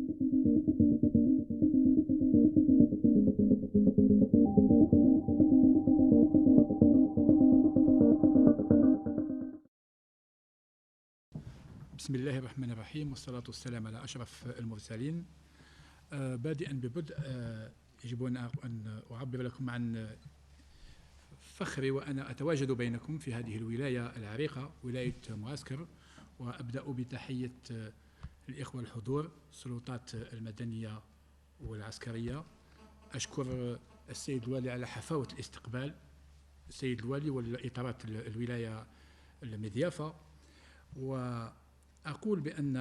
بسم الله الرحمن الرحيم، والصلاة والسلام على أشرف المرسلين. بادئا ببدء يجب أن أعبر لكم عن فخري وأنا أتواجد بينكم في هذه الولاية العريقة، ولاية معسكر. وأبدأ بتحية الإخوة الحضور، السلطات المدنية والعسكرية. أشكر السيد الوالي على حفاوة الاستقبال، السيد الوالي والإطارات الولاية المضيافة. وأقول بأن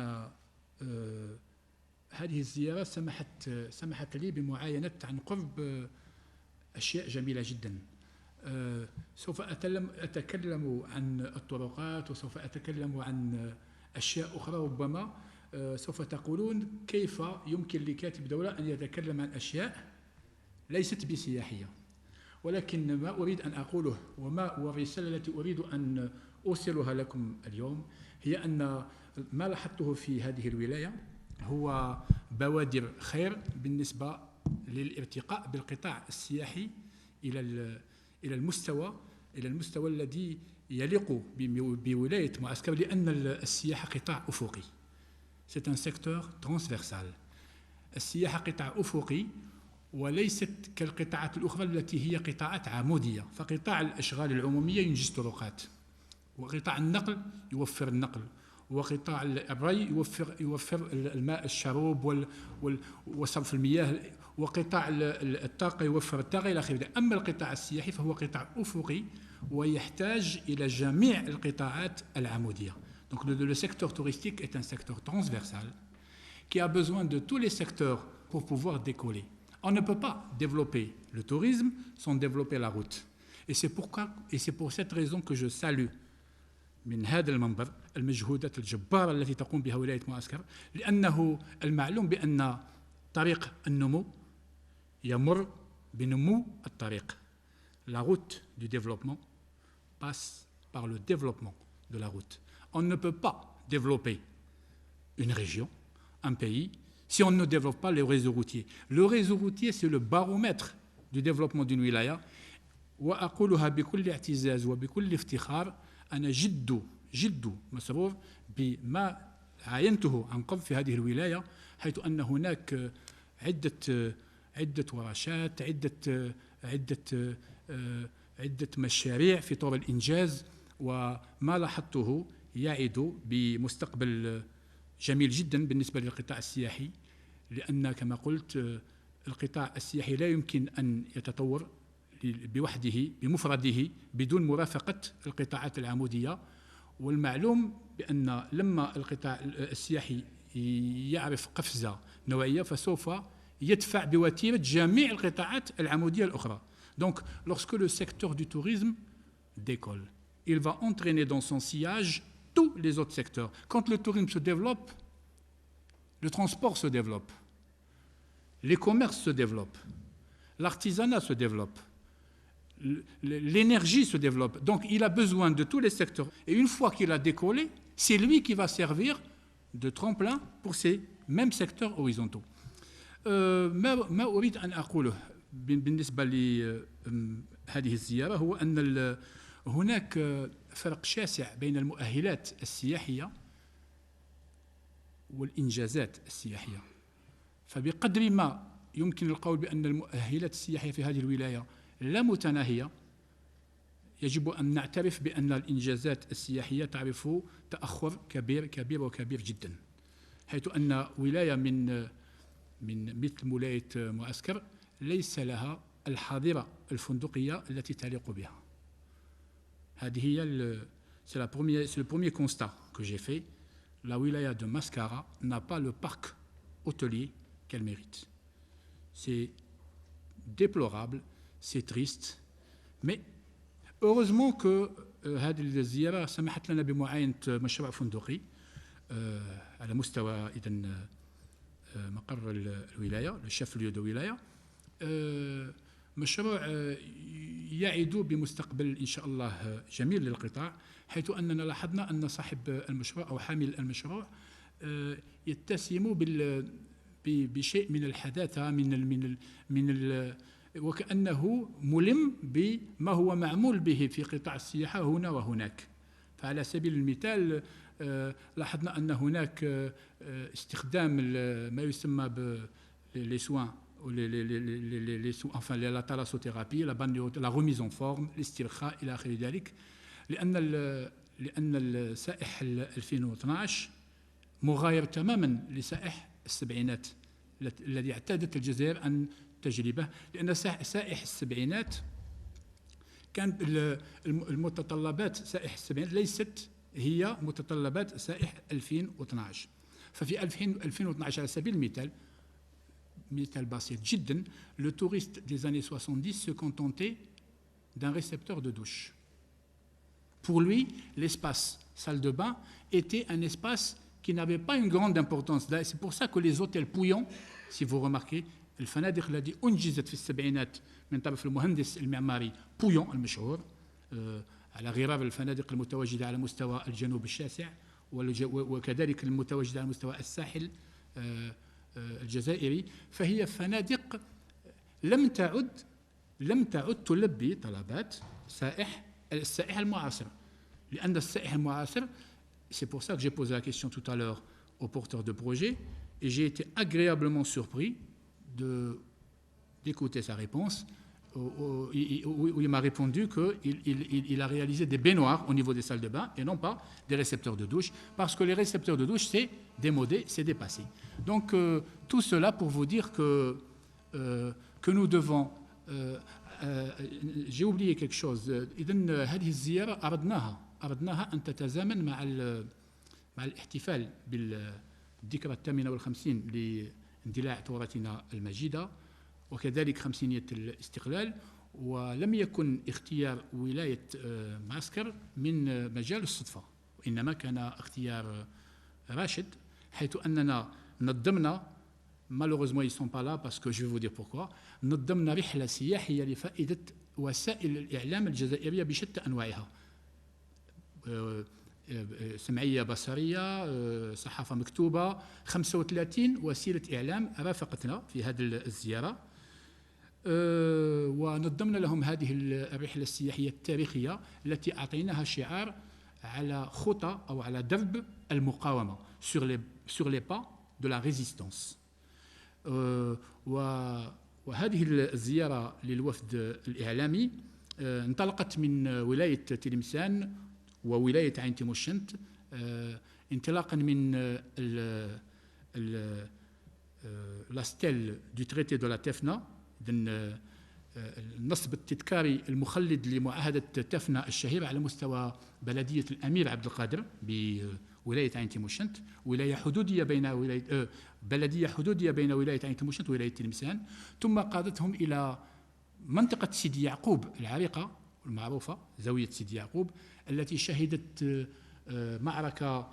هذه الزيارة سمحت لي بمعاينة عن قرب أشياء جميلة جدا. سوف أتكلم عن الطرقات، وسوف أتكلم عن أشياء أخرى. ربما سوف تقولون كيف يمكن لكاتب دولة أن يتكلم عن أشياء ليست بسياحية، ولكن ما أريد أن أقوله والرسالة التي أريد أن أوصلها لكم اليوم هي أن ما لاحظته في هذه الولاية هو بوادر خير بالنسبة للارتقاء بالقطاع السياحي إلى المستوى الذي يليق بولاية معسكر، لأن السياحة قطاع أفقي. C'est un secteur transversal. السياحة قطاع أفقي وليست كالقطاعات الأخرى التي هي قطاعات عمودية. فقطاع الأشغال العمومية ينجز طرقات، وقطاع النقل يوفر النقل، وقطاع الري يوفر الماء الشروب وصرف المياه، وقطاع الطاقة يوفر الطاقة إلى آخره. أما القطاع السياحي فهو قطاع أفقي ويحتاج إلى جميع القطاعات العمودية. Donc le secteur touristique est un secteur transversal qui a besoin de tous les secteurs pour pouvoir décoller. On ne peut pas développer le tourisme sans développer la route. Et c'est pour cette raison que je salue من هذا المنبر المجهودات الجبارة التي تقوم بها ولاية معسكر، لأنه المعلوم بأن طريق النمو يمر بنمو الطريق. La route du développement passe par le développement de la route. On ne peut pas développer une région, un pays, si on ne développe pas le réseau routier. Le réseau routier, c'est le baromètre du développement d'une wilaya. وأقولها بكل اعتزاز وبكل افتخار، أنا جد مسرور بما عاينته عن قرب في هذه الولاية، حيث أن هناك عدة ورشات، عدة مشاريع في طور الإنجاز. وما لاحظته يعد بمستقبل جميل جدا بالنسبة للقطاع السياحي، لأن كما قلت القطاع السياحي لا يمكن أن يتطور بوحده بمفرده بدون مرافقة القطاعات العمودية. والمعلوم بأن لما القطاع السياحي يعرف قفزة نوعية فسوف يدفع بوتيرة جميع القطاعات العمودية الأخرى. Donc, lorsque le secteur du tourisme décolle, il va entraîner dans son sillage tous les autres secteurs. Quand le tourisme se développe, le transport se développe, les commerces se développent, l'artisanat se développe, l'énergie se développe. Donc il a besoin de tous les secteurs. Et une fois qu'il a décollé, c'est lui qui va servir de tremplin pour ces mêmes secteurs horizontaux. ما أريد أن أقوله بالنسبة لهذه الزيارة هو أن هناك فرق شاسع بين المؤهلات السياحية والإنجازات السياحية. فبقدر ما يمكن القول بأن المؤهلات السياحية في هذه الولاية لا متناهية، يجب أن نعترف بأن الإنجازات السياحية تعرف تأخر كبير جدا، حيث أن ولاية من مثل ولاية معسكر ليس لها الحاضرة الفندقية التي تليق بها. هذه هي c'est le premier constat que j'ai fait. La wilaya de Mascara n'a pas le parc hôtelier qu'elle mérite. C'est déplorable, c'est triste, mais heureusement que هذه الزيارة سمحت لنا بمعاينة مشروع فندقي على مستوى إذن مقر الولاية، الشيف ليو دو ولاية. مشروع يعد بمستقبل إن شاء الله جميل للقطاع، حيث أننا لاحظنا أن صاحب المشروع أو حامل المشروع يتسم بشيء من الحداثة من وكأنه ملم بما هو معمول به في قطاع السياحة هنا وهناك. فعلى سبيل المثال لاحظنا أن هناك استخدام ما يسمى les soins enfin la thalassothérapie, la remise en forme, الاسترخاء إلى آخر ذلك، لأن السائح 2012 مغاير تماما لسائح السبعينات الذي اعتادت الجزائر أن تجربه، لأن سائح السبعينات كانت المتطلبات سائح السبعينات ليست هي متطلبات سائح 2012. ففي 2012 على سبيل المثال، مثال بسيط جدا، le touriste des années 70 se contentait d'un récepteur de douche. Pour lui, l'espace salle de bain était un espace qui n'avait pas une grande importance. C'est pour ça que les hôtels Pouillon, si vous remarquez, الفنادق التي أنجزت في السبعينات من طرف المهندس المعماري بويون المشهور، على غرار الفنادق المتواجدة على مستوى الجنوب الشاسع وكذلك المتواجدة على مستوى الساحل الجزائري، فهي فنادق لم تعد تلبي طلبات السائح المعاصر. لأن السائح المعاصر، c'est pour ça que j'ai posé la question tout à l'heure au porteur de projet, et j'ai été agréablement surpris d'écouter sa réponse, où il m'a répondu qu'il a réalisé des baignoires au niveau des salles de bain et non pas des récepteurs de douche, parce que les récepteurs de douche, c'est démodé, c'est dépassé. Donc tout cela pour vous dire que nous devons... j'ai oublié quelque chose. إذن هذه الزيارة أردناها أن تتزامن مع الاحتفال بالذكرى 58 لاندلاع ثورتنا المجيدة، وكذلك 50 الاستقلال. ولم يكن اختيار ولاية معسكر من مجال الصدفة، وإنما كان اختيار راشد، حيث أننا نظمنا malheureusement ils ne sont pas là parce que je vais vous dire pourquoi. نظمنا رحلة سياحية لفائدة وسائل الإعلام الجزائرية بشتى أنواعها، سمعية بصرية، صحافة مكتوبة، 35 وسيلة إعلام رافقتنا في هذه الزيارة، ونظمنا لهم هذه الرحلة السياحية التاريخية التي أعطيناها شعار على خطى أو على درب المقاومة، sur les pas de la résistance. وهذه الزيارة للوفد الإعلامي انطلقت من ولاية تلمسان وولاية عين تيموشنت، انطلاقا من لاستيل دو تريتي دو لا تفنا، النصب التذكاري المخلد لمعاهدة تفنا الشهيرة على مستوى بلدية الأمير عبد القادر بولاية عين تيموشنت، ولاية حدودية بين بلدية حدودية بين ولاية عين تيموشنت وولاية تلمسان، ثم قادتهم إلى منطقة سيدي يعقوب العريقة المعروفة، زاوية سيدي يعقوب، التي شهدت معركة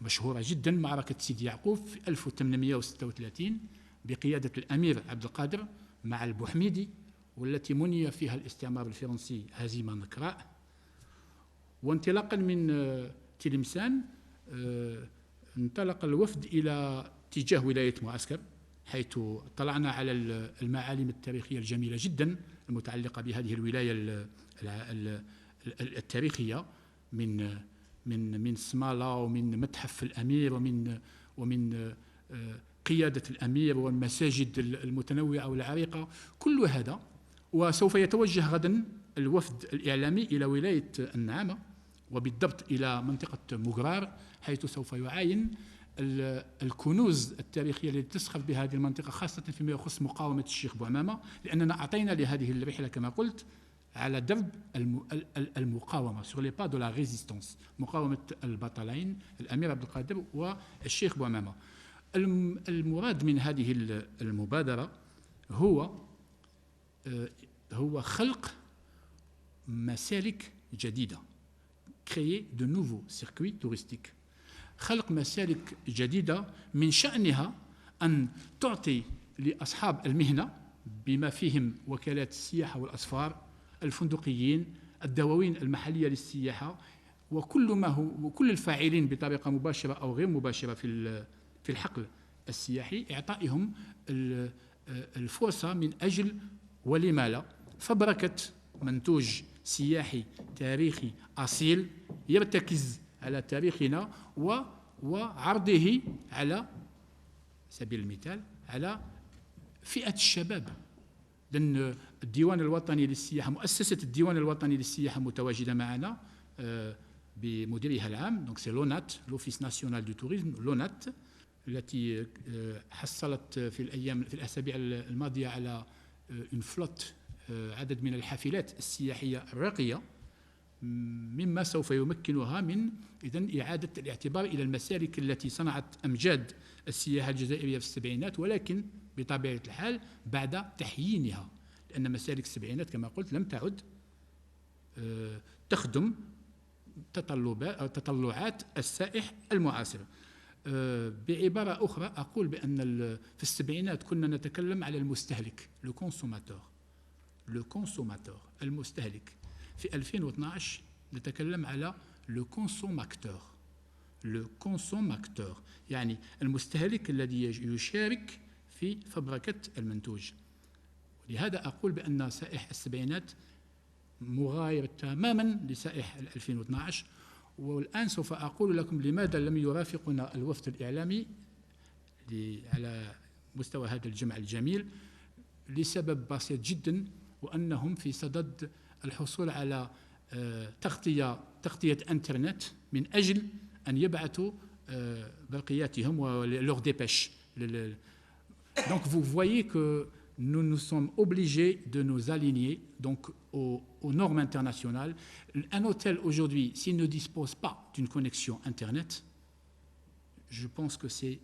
مشهورة جدا، معركة سيدي يعقوب في 1836 بقيادة الأمير عبد القادر مع البوحميدي، والتي مني فيها الاستعمار الفرنسي هزيمة نكراء. وانطلاقا من تلمسان انطلق الوفد إلى اتجاه ولاية معسكر، حيث طلعنا على المعالم التاريخية الجميلة جدا المتعلقة بهذه الولاية التاريخية، من سمالة ومن متحف الأمير ومن قيادة الأمير والمساجد المتنوعة والعريقة، كل هذا. وسوف يتوجه غدا الوفد الإعلامي إلى ولاية النعامة، وبالضبط إلى منطقة مقرار، حيث سوف يعاين الكنوز التاريخية التي تسخر بهذه المنطقة، خاصة فيما يخص مقاومة الشيخ بوعمامة، لأننا أعطينا لهذه الرحلة كما قلت على درب المقاومة، sur les pas de la résistance، مقاومة البطلين الأمير عبد القادر والشيخ بوعمامة. المراد من هذه المبادرة هو خلق مسالك جديدة، créer de nouveaux circuits touristiques، خلق مسالك جديدة من شأنها أن تعطي لأصحاب المهنة بما فيهم وكالات السياحة والأسفار، الفندقيين، الدواوين المحلية للسياحة، وكل الفاعلين بطريقة مباشرة أو غير مباشرة في الحقل السياحي إعطائهم الفرصة من أجل ولما لا فبركة منتوج سياحي تاريخي أصيل يرتكز على تاريخنا وعرضه على سبيل المثال على فئة الشباب. لأن الديوان الوطني للسياحة، مؤسسة الديوان الوطني للسياحة متواجدة معنا بمديرها العام، دونك سي لونات، لوفيس ناسيونال دو توريزم، لونات، التي حصلت في الأسابيع الماضية على اون فلوت، عدد من الحافلات السياحية الراقية، مما سوف يمكنها من إذن إعادة الاعتبار إلى المسالك التي صنعت أمجاد السياحة الجزائرية في السبعينات، ولكن بطبيعة الحال بعد تحيينها، لأن مسالك السبعينات كما قلت لم تعد تخدم تطلعات السائح المعاصر. بعبارة أخرى أقول بأن في السبعينات كنا نتكلم على المستهلك، لو كونسوماتور، المستهلك. في 2012 نتكلم على لو كونسوماتور، يعني المستهلك الذي يشارك في فبركة المنتوج. لهذا أقول بأن سائح السبعينات مغاير تماما لسائح 2012. والآن سوف أقول لكم لماذا لم يرافقنا الوفد الإعلامي على مستوى هذا الجمع الجميل، لسبب بسيط جدا، وأنهم في صدد الحصول على تغطية انترنت من أجل أن يبعثوا برقياتهم ولور ديبيش. Donc vous voyez que nous sommes obligés de nous aligner donc aux normes internationales. Un hôtel aujourd'hui, s'il ne dispose pas d'une connexion Internet, je pense que c'est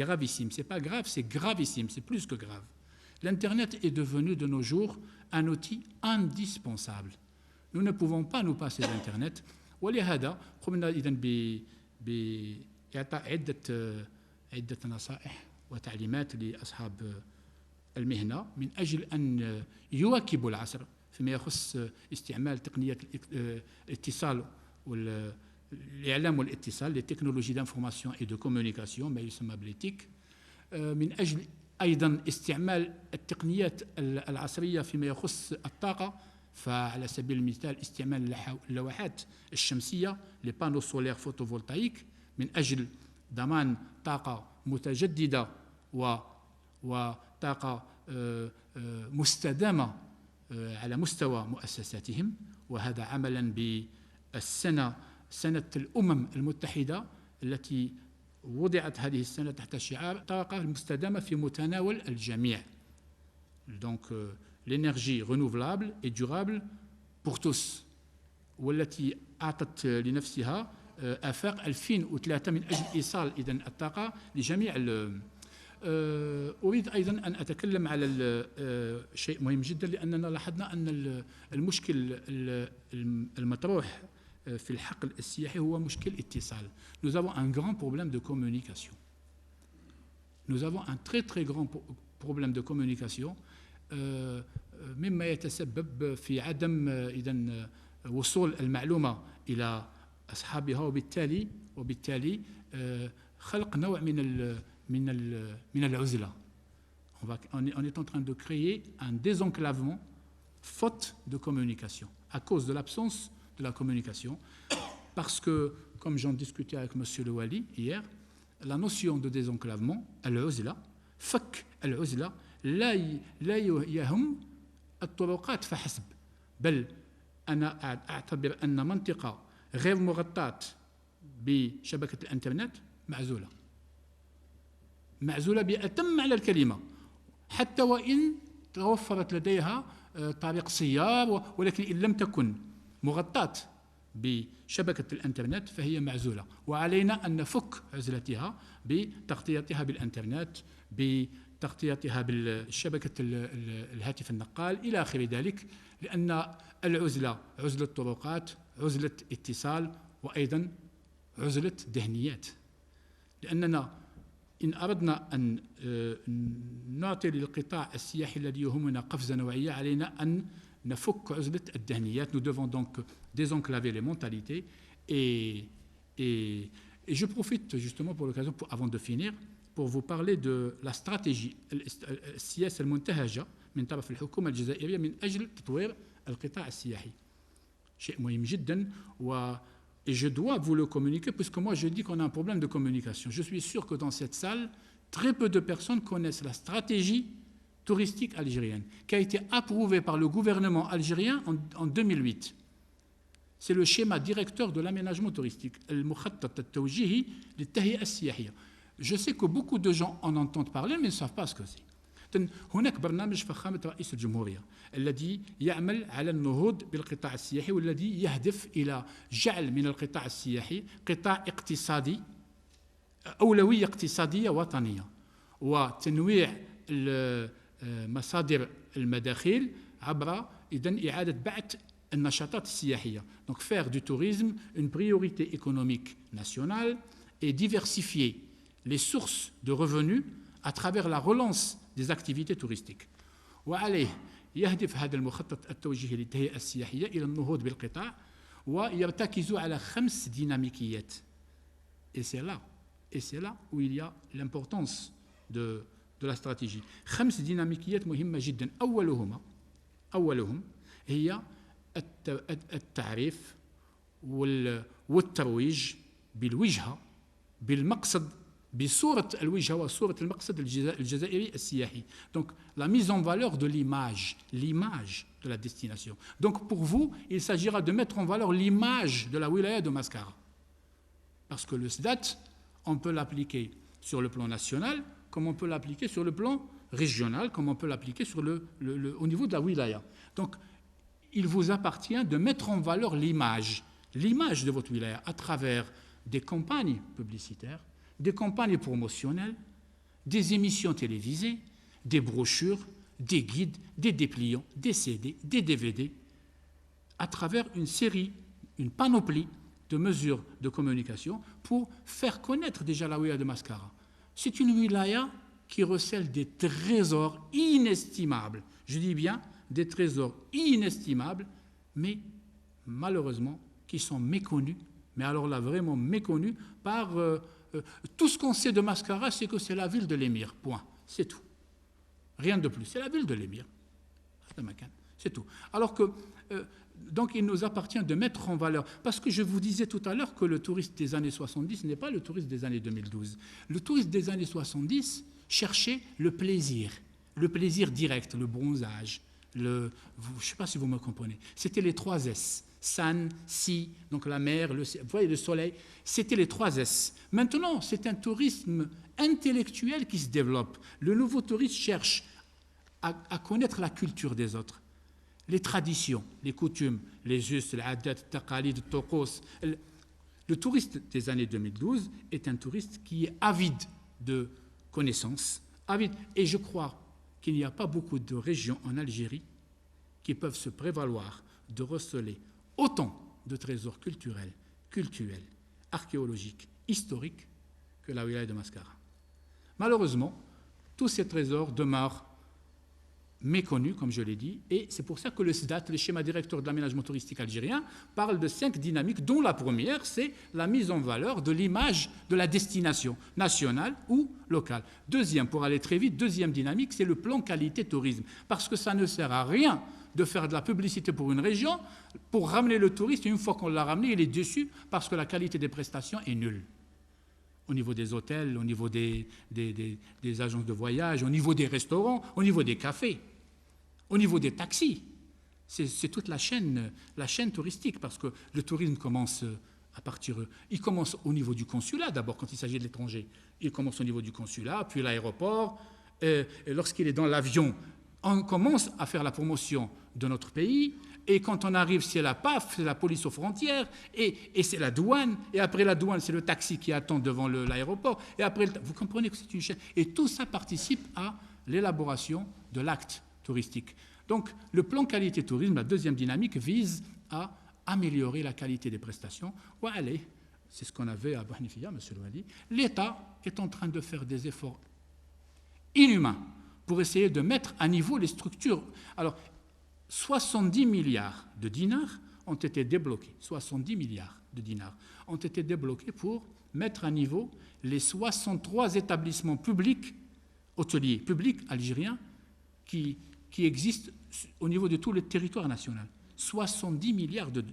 gravissime. C'est pas grave, c'est gravissime, c'est plus que grave. L'Internet est devenu de nos jours un outil indispensable. Nous ne pouvons pas nous passer d'Internet. ولهذا قمنا إذن بإعطاء عدة نصائح وتعليمات لأصحاب المهنة من أجل أن يواكبوا العصر فيما يخص استعمال تقنيات الاتصال والإعلام والاتصال، les technologies d'information et de communication، ما يسمى بالتيك، من أجل أيضا استعمال التقنيات العصرية فيما يخص الطاقة. فعلى سبيل المثال استعمال اللوحات الشمسية، les panneaux solaires photovoltaïques، من أجل ضمان طاقة متجددة وطاقة مستدامة على مستوى مؤسساتهم. وهذا عملا سنة الأمم المتحدة التي وضعت هذه السنة تحت شعار الطاقة المستدامة في متناول الجميع. Donc l'énergie renouvelable et durable pour tous، والتي أعطت لنفسها آفاق 2003 من أجل إيصال إذن الطاقة لجميع أريد أيضا أن أتكلم على شيء مهم جدا، لأننا لاحظنا أن المشكل المطروح في الحقل السياحي هو مشكل اتصال. Nous avons un grand problème de communication. Nous avons un très grand problème de communication مما يتسبب في عدم إذن وصول المعلومة إلى أصحابها، وبالتالي خلق نوع من العزلة. On est en train de créer un désenclavement faute de communication, à cause de l'absence de la communication. Parce que, comme j'en discutais avec M. Le Wali hier, la notion de désenclavement, العزلة، فك العزلة لا يهم الطرقات فحسب، بل أنا أعتبر أن منطقة غير مغطاة بشبكة الإنترنت معزولة بأتم معنى الكلمة، حتى وإن توفرت لديها طريق سيار، ولكن إن لم تكن مغطاة بشبكة الإنترنت فهي معزولة. وعلينا أن نفك عزلتها بتغطيتها بالإنترنت، بتغطيتها بالشبكة الهاتف النقال إلى آخر ذلك، لأن العزلة عزلة طرقات، عزلة اتصال، وأيضا عزلة ذهنيات. لأننا إن أردنا أن نعطي للقطاع السياحي الذي يهمنا قفزة نوعية، علينا أن نفك عزلة الذهنيات. Nous devons donc désenclaver les mentalités et Et je profite justement pour l'occasion, avant de finir, pour vous parler de la stratégie السياسة المنتهجة من طرف الحكومة الجزائرية من أجل تطوير القطاع السياحي. شيء مهم جدا et je dois vous le communiquer puisque moi je dis qu'on a un problème de communication. Je suis sûr que dans cette salle, très peu de personnes connaissent la stratégie touristique algérienne qui a été approuvée par le gouvernement algérien en 2008. C'est le schéma directeur de l'aménagement touristique, المخطط التوجيهي للتهيئة السياحية. Je sais que beaucoup de gens en entendent parler mais ne savent pas ce que c'est. هناك برنامج فخامة رئيس الجمهورية الذي يعمل على النهوض بالقطاع السياحي والذي يهدف إلى جعل من القطاع السياحي قطاع اقتصادي أولوية اقتصادية وطنية وتنويع مصادر المداخيل عبر إذن إعادة بعث النشاطات السياحية. Donc faire du tourisme une priorité économique nationale et diversifier les sources de revenus à travers la relance des activités touristiques. وعليه يهدف هذا المخطط التوجيهي للتهيئة السياحية إلى النهوض بالقطاع ويرتكز على 5 ديناميكيات. Et c'est là où il y a l'importance de la stratégie. 5 ديناميكيات مهمة جدا. أولهم هي التعريف والترويج بالوجهة بالمقصد بصورة الوجهة وصورة المقصد الجزائري السياحي. Donc la mise en valeur de l'image de la destination. Donc pour vous, il s'agira de mettre en valeur l'image de la wilaya de Mascara. Parce que le SDAT, on peut l'appliquer sur le plan national, comme on peut l'appliquer sur le plan régional, comme on peut l'appliquer au niveau de la wilaya. Donc il vous appartient de mettre en valeur l'image de votre wilaya à travers des campagnes publicitaires, des campagnes promotionnelles, des émissions télévisées, des brochures, des guides, des dépliants, des CD, des DVD, à travers une panoplie de mesures de communication pour faire connaître déjà la wilaya de Mascara. C'est une wilaya qui recèle des trésors inestimables. Je dis bien des trésors inestimables, mais malheureusement qui sont méconnus, mais alors là vraiment méconnus par... tout ce qu'on sait de Mascara, c'est que c'est la ville de l'émir, point, c'est tout. Rien de plus, c'est la ville de l'émir. C'est tout. Alors que, donc il nous appartient de mettre en valeur, parce que je vous disais tout à l'heure que le touriste des années 70 n'est pas le touriste des années 2012. Le touriste des années 70 cherchait le plaisir direct, le bronzage, je ne sais pas si vous me comprenez, c'était les 3 S. San, Si, donc la mer, vous voyez le soleil, c'était les 3 S. Maintenant, c'est un tourisme intellectuel qui se développe. Le nouveau touriste cherche à connaître la culture des autres, les traditions, les coutumes, les us, les adat, taqalid, tokos. Le touriste des années 2012 est un touriste qui est avide de connaissances, avide. Et je crois qu'il n'y a pas beaucoup de régions en Algérie qui peuvent se prévaloir de receler autant de trésors culturels, archéologiques, historiques que la wilaya de Mascara. Malheureusement, tous ces trésors demeurent méconnus, comme je l'ai dit, et c'est pour ça que le SDAT, le schéma directeur de l'aménagement touristique algérien, parle de 5 dynamiques, dont la première, c'est la mise en valeur de l'image de la destination nationale ou locale. Deuxième, pour aller très vite, deuxième dynamique, c'est le plan qualité tourisme, parce que ça ne sert à rien de faire de la publicité pour une région, pour ramener le touriste, et une fois qu'on l'a ramené, il est déçu parce que la qualité des prestations est nulle. Au niveau des hôtels, au niveau des agences de voyage, au niveau des restaurants, au niveau des cafés, au niveau des taxis. C'est toute la chaîne touristique, parce que le tourisme commence il commence au niveau du consulat d'abord, quand il s'agit de l'étranger. Il commence au niveau du consulat, puis l'aéroport, et lorsqu'il est dans l'avion, on commence à faire la promotion de notre pays, et quand on arrive, c'est la PAF, c'est la police aux frontières, et c'est la douane, et après la douane, c'est le taxi qui attend devant l'aéroport, et après, vous comprenez que c'est une chaîne. Et tout ça participe à l'élaboration de l'acte touristique. Donc, le plan qualité tourisme, la deuxième dynamique, vise à améliorer la qualité des prestations. Ou allez, c'est ce qu'on avait à Bouhnifia, M. Louali. L'État est en train de faire des efforts inhumains pour essayer de mettre à niveau les structures. Alors, 70 milliards de dinars ont été débloqués. 70 milliards de dinars ont été débloqués pour mettre à niveau les 63 établissements publics, hôteliers publics algériens qui existent au niveau de tout le territoire national. 70 milliards de...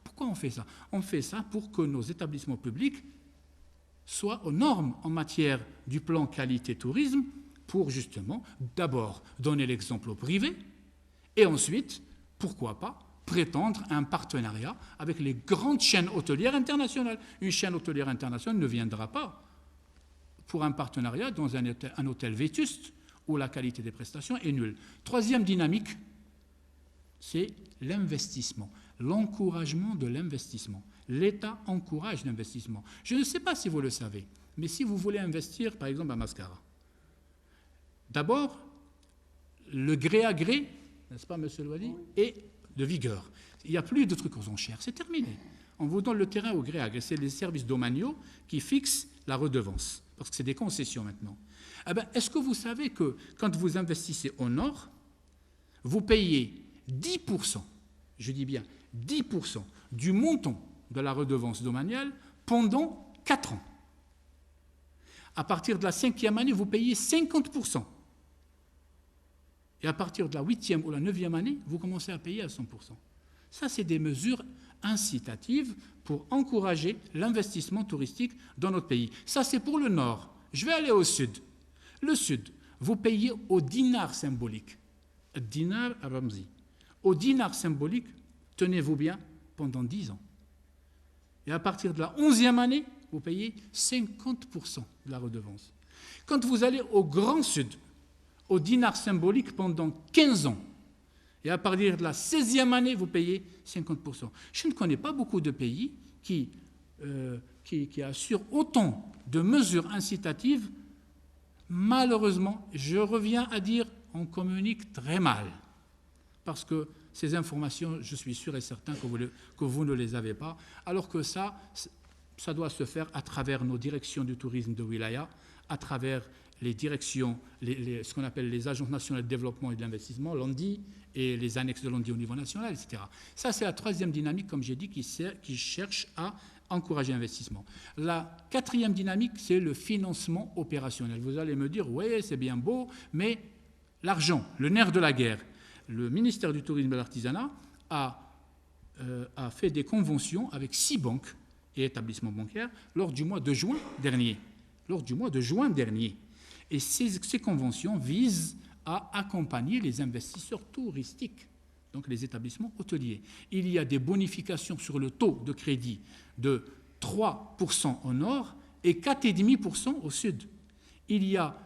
Pourquoi on fait ça? On fait ça pour que nos établissements publics soient aux normes en matière du plan qualité tourisme, pour justement d'abord donner l'exemple au privé et ensuite, pourquoi pas, prétendre à un partenariat avec les grandes chaînes hôtelières internationales. Une chaîne hôtelière internationale ne viendra pas pour un partenariat dans un hôtel vétuste où la qualité des prestations est nulle. Troisième dynamique, c'est l'investissement, l'encouragement de l'investissement. L'État encourage l'investissement. Je ne sais pas si vous le savez, mais si vous voulez investir, par exemple, à Mascara, d'abord, le gré à gré, n'est-ce pas, monsieur Louali, est de vigueur. Il n'y a plus de trucs aux enchères, c'est terminé. On vous donne le terrain au gré à gré. C'est les services domaniaux qui fixent la redevance, parce que c'est des concessions maintenant. Eh bien, est-ce que vous savez que quand vous investissez au nord, vous payez 10%, je dis bien 10% du montant de la redevance domaniale pendant 4 ans. À partir de la 5e année, vous payez 50%. Et à partir de la 8e ou la 9e année, vous commencez à payer à 100%. Ça, c'est des mesures incitatives pour encourager l'investissement touristique dans notre pays. Ça, c'est pour le nord. Je vais aller au sud. Le sud, vous payez au dinar symbolique. Dinar Ramzi. Au dinar symbolique, tenez-vous bien, pendant 10 ans. Et à partir de la 11e année, vous payez 50% de la redevance. Quand vous allez au Grand Sud, au dinar symbolique pendant 15 ans, et à partir de la 16e année, vous payez 50%. Je ne connais pas beaucoup de pays qui assurent autant de mesures incitatives. Malheureusement, je reviens à dire, on communique très mal. Parce que ces informations, je suis sûr et certain que vous ne les avez pas, alors que ça doit se faire à travers nos directions du tourisme de Wilaya, à travers les directions, ce qu'on appelle les agences nationales de développement et de l'investissement, l'ANDI, et les annexes de l'ANDI au niveau national, etc. Ça, c'est la troisième dynamique, comme j'ai dit, qui cherche à encourager l'investissement. La quatrième dynamique, c'est le financement opérationnel. Vous allez me dire, oui, c'est bien beau, mais l'argent, le nerf de la guerre. Le ministère du Tourisme et de l'Artisanat a fait des conventions avec 6 banques et établissements bancaires lors du mois de juin dernier. Et ces conventions visent à accompagner les investisseurs touristiques, donc les établissements hôteliers. Il y a des bonifications sur le taux de crédit de 3% au nord et 4,5% au sud. Il y a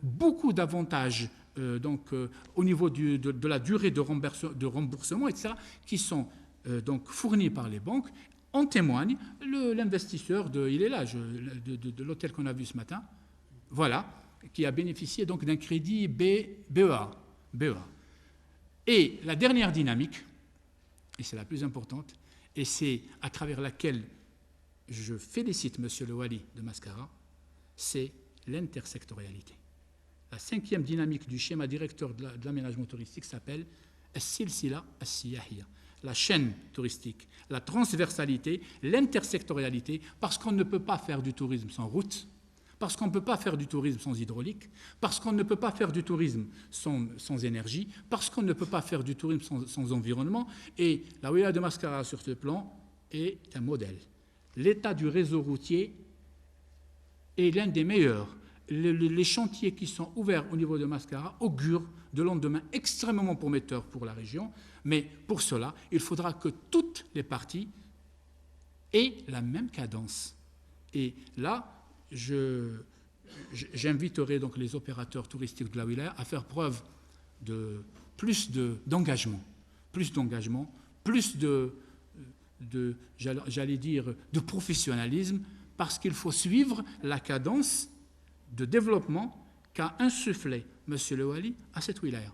beaucoup d'avantages au niveau de la durée de remboursement, etc., qui sont donc fournis par les banques. En témoigne l'investisseur, il est là, de l'hôtel qu'on a vu ce matin, voilà, qui a bénéficié donc d'un crédit BEA. Et la dernière dynamique, et c'est la plus importante, et c'est à travers laquelle je félicite M. Le Wali de Mascara, c'est l'intersectorialité. La 5e dynamique du schéma directeur de l'aménagement touristique s'appelle As-Silsila As-Siyahiyya, la chaîne touristique, la transversalité, l'intersectorialité, parce qu'on ne peut pas faire du tourisme sans route, parce qu'on ne peut pas faire du tourisme sans hydraulique, parce qu'on ne peut pas faire du tourisme sans énergie, parce qu'on ne peut pas faire du tourisme sans environnement. Et la wilaya de Mascara, sur ce plan, est un modèle. L'état du réseau routier est l'un des meilleurs. Les chantiers qui sont ouverts au niveau de Mascara augurent de lendemain extrêmement prometteurs pour la région, mais pour cela, il faudra que toutes les parties aient la même cadence. Et là, j'inviterai donc les opérateurs touristiques de la wilaya à faire preuve de plus d'engagement, plus j'allais dire, de professionnalisme, parce qu'il faut suivre la cadence de développement qu'a insufflé M. Le Wali à cette wilaya.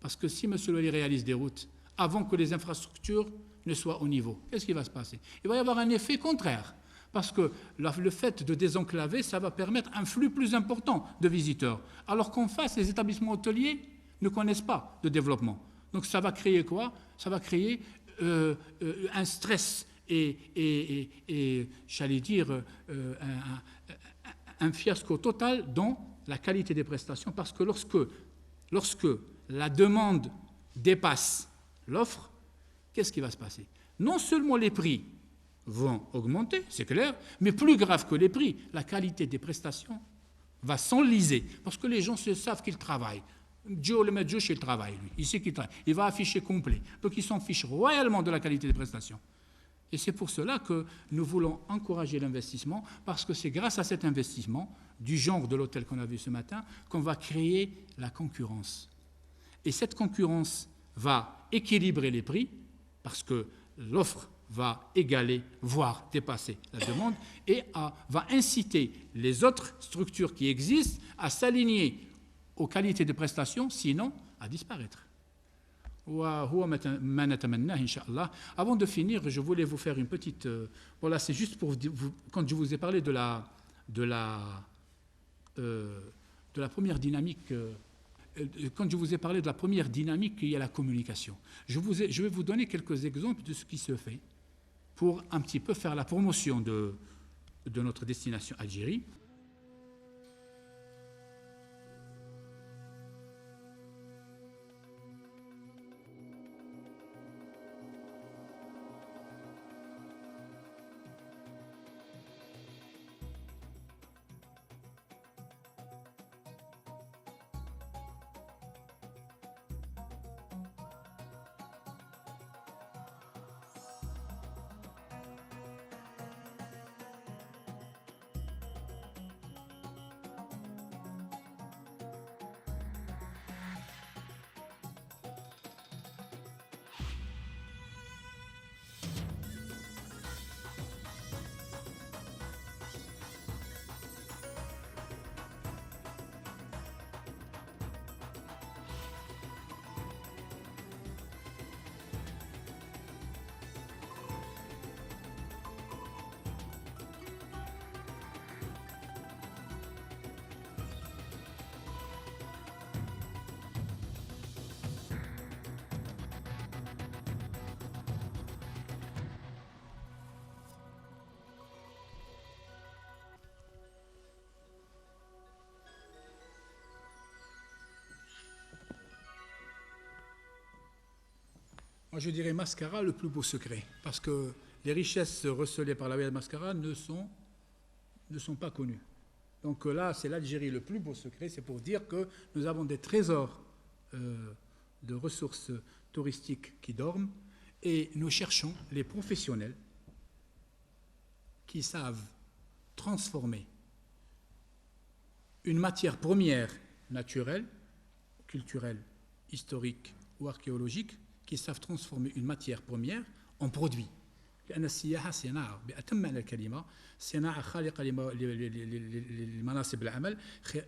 Parce que si M. Le Wali réalise des routes avant que les infrastructures ne soient au niveau, qu'est-ce qui va se passer? Il va y avoir un effet contraire. Parce que le fait de désenclaver, ça va permettre un flux plus important de visiteurs. Alors qu'en face, les établissements hôteliers ne connaissent pas de développement. Donc ça va créer quoi? Ça va créer un stress et j'allais dire, un fiasco total dans la qualité des prestations, parce que lorsque la demande dépasse l'offre, qu'est-ce qui va se passer? Non seulement les prix vont augmenter, c'est clair, mais plus grave que les prix, la qualité des prestations va s'enliser, parce que les gens savent qu'ils travaillent. Joe, le maître Joe, il travaille, lui. Il sait qu'il travaille. Il va afficher complet. Donc, il s'en fiche royalement de la qualité des prestations. Et c'est pour cela que nous voulons encourager l'investissement, parce que c'est grâce à cet investissement, du genre de l'hôtel qu'on a vu ce matin, qu'on va créer la concurrence. Et cette concurrence va équilibrer les prix, parce que l'offre va égaler, voire dépasser la demande, et va inciter les autres structures qui existent à s'aligner aux qualités de prestations, sinon à disparaître. Avant de finir, je voulais vous faire une petite... voilà, c'est juste pour vous, quand je vous ai parlé de la première dynamique, quand je vous ai parlé de la première dynamique, il y a la communication. Je vais vous donner quelques exemples de ce qui se fait pour un petit peu faire la promotion de notre destination Algérie. Moi, je dirais Mascara, le plus beau secret, parce que les richesses recelées par la wilaya de Mascara ne sont pas connues. Donc là, c'est l'Algérie, le plus beau secret, c'est pour dire que nous avons des trésors de ressources touristiques qui dorment, et nous cherchons les professionnels qui savent transformer une matière première naturelle, culturelle, historique ou archéologique, qui savent transformer une matière première en produit. لأن السياحة صناعة بأتم معنى الكلمة، صناعة خالقة لمناصب العمل،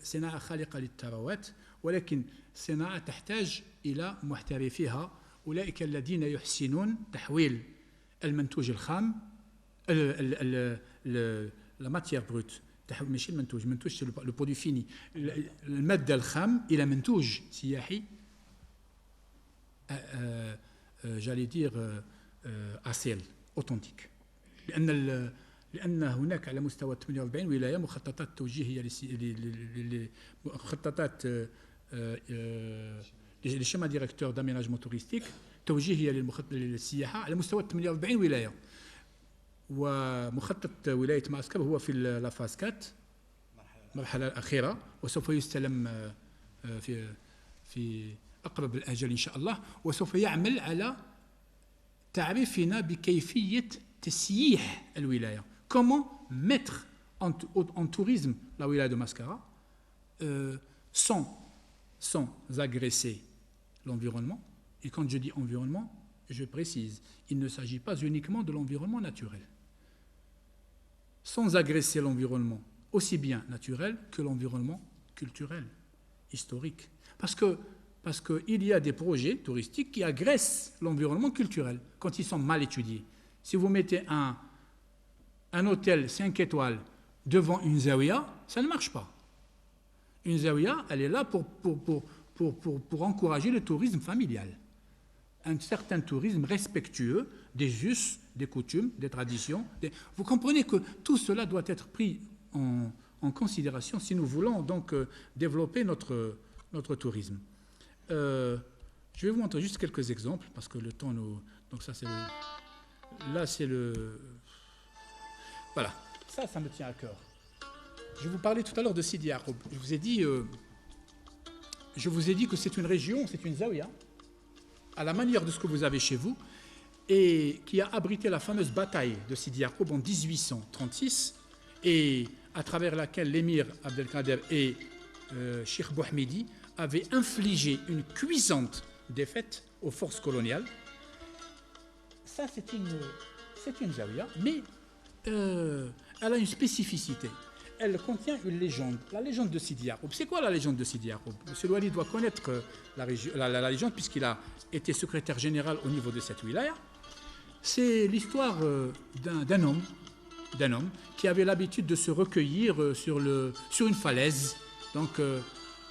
صناعة خالقة للثروات، ولكن صناعة تحتاج إلى محترفيها، أولئك الذين يحسنون تحويل المنتوج الخام، la matière brute، ماشي المنتوج c'est le produit fini، المادة الخام إلى منتوج سياحي j'allais dire أصيل authentique. لأن هناك على مستوى 48 ولاية مخططات توجيهية مخططات les schémas directeurs d'aménagement touristique توجيهية للسياحة على مستوى 48 ولاية. ومخطط ولاية معسكر هو في لافاز 4 المرحلة الأخيرة، وسوف يستلم في أقرب الأجل إن شاء الله، وسوف يعمل على تعريفنا بكيفية تسييح الولاية. Comment mettre en tourisme la wilaya de Mascara sans agresser l'environnement. Et quand je dis environnement, je précise, il ne s'agit pas uniquement de l'environnement naturel. Sans agresser l'environnement aussi bien naturel que l'environnement culturel, historique. Parce qu'il y a des projets touristiques qui agressent l'environnement culturel quand ils sont mal étudiés. Si vous mettez un hôtel 5 étoiles devant une zaouia, ça ne marche pas. Une zaouia, elle est là pour encourager le tourisme familial. un certain tourisme respectueux des us, des coutumes, des traditions. Vous comprenez que tout cela doit être pris en considération si nous voulons donc développer notre tourisme. Je vais vous montrer juste quelques exemples parce que le temps nous... Donc ça c'est le... Là c'est le... Voilà, ça me tient à cœur. Je vous parlais tout à l'heure de Sidi Yacoub. Je vous ai dit que c'est une région, c'est une zaouia, à la manière de ce que vous avez chez vous, et qui a abrité la fameuse bataille de Sidi Yacoub en 1836, et à travers laquelle l'émir Abdelkader et Cheikh Bouhmidi avaient infligé une cuisante défaite aux forces coloniales. Ça, c'est une zaouia, mais elle a une spécificité. Elle contient une légende, la légende de Sidi Yacoub. C'est quoi la légende de Sidi Yacoub? M. Louali doit connaître la légende puisqu'il a été secrétaire général au niveau de cette wilaya. C'est l'histoire d'un homme qui avait l'habitude de se recueillir sur une falaise. Donc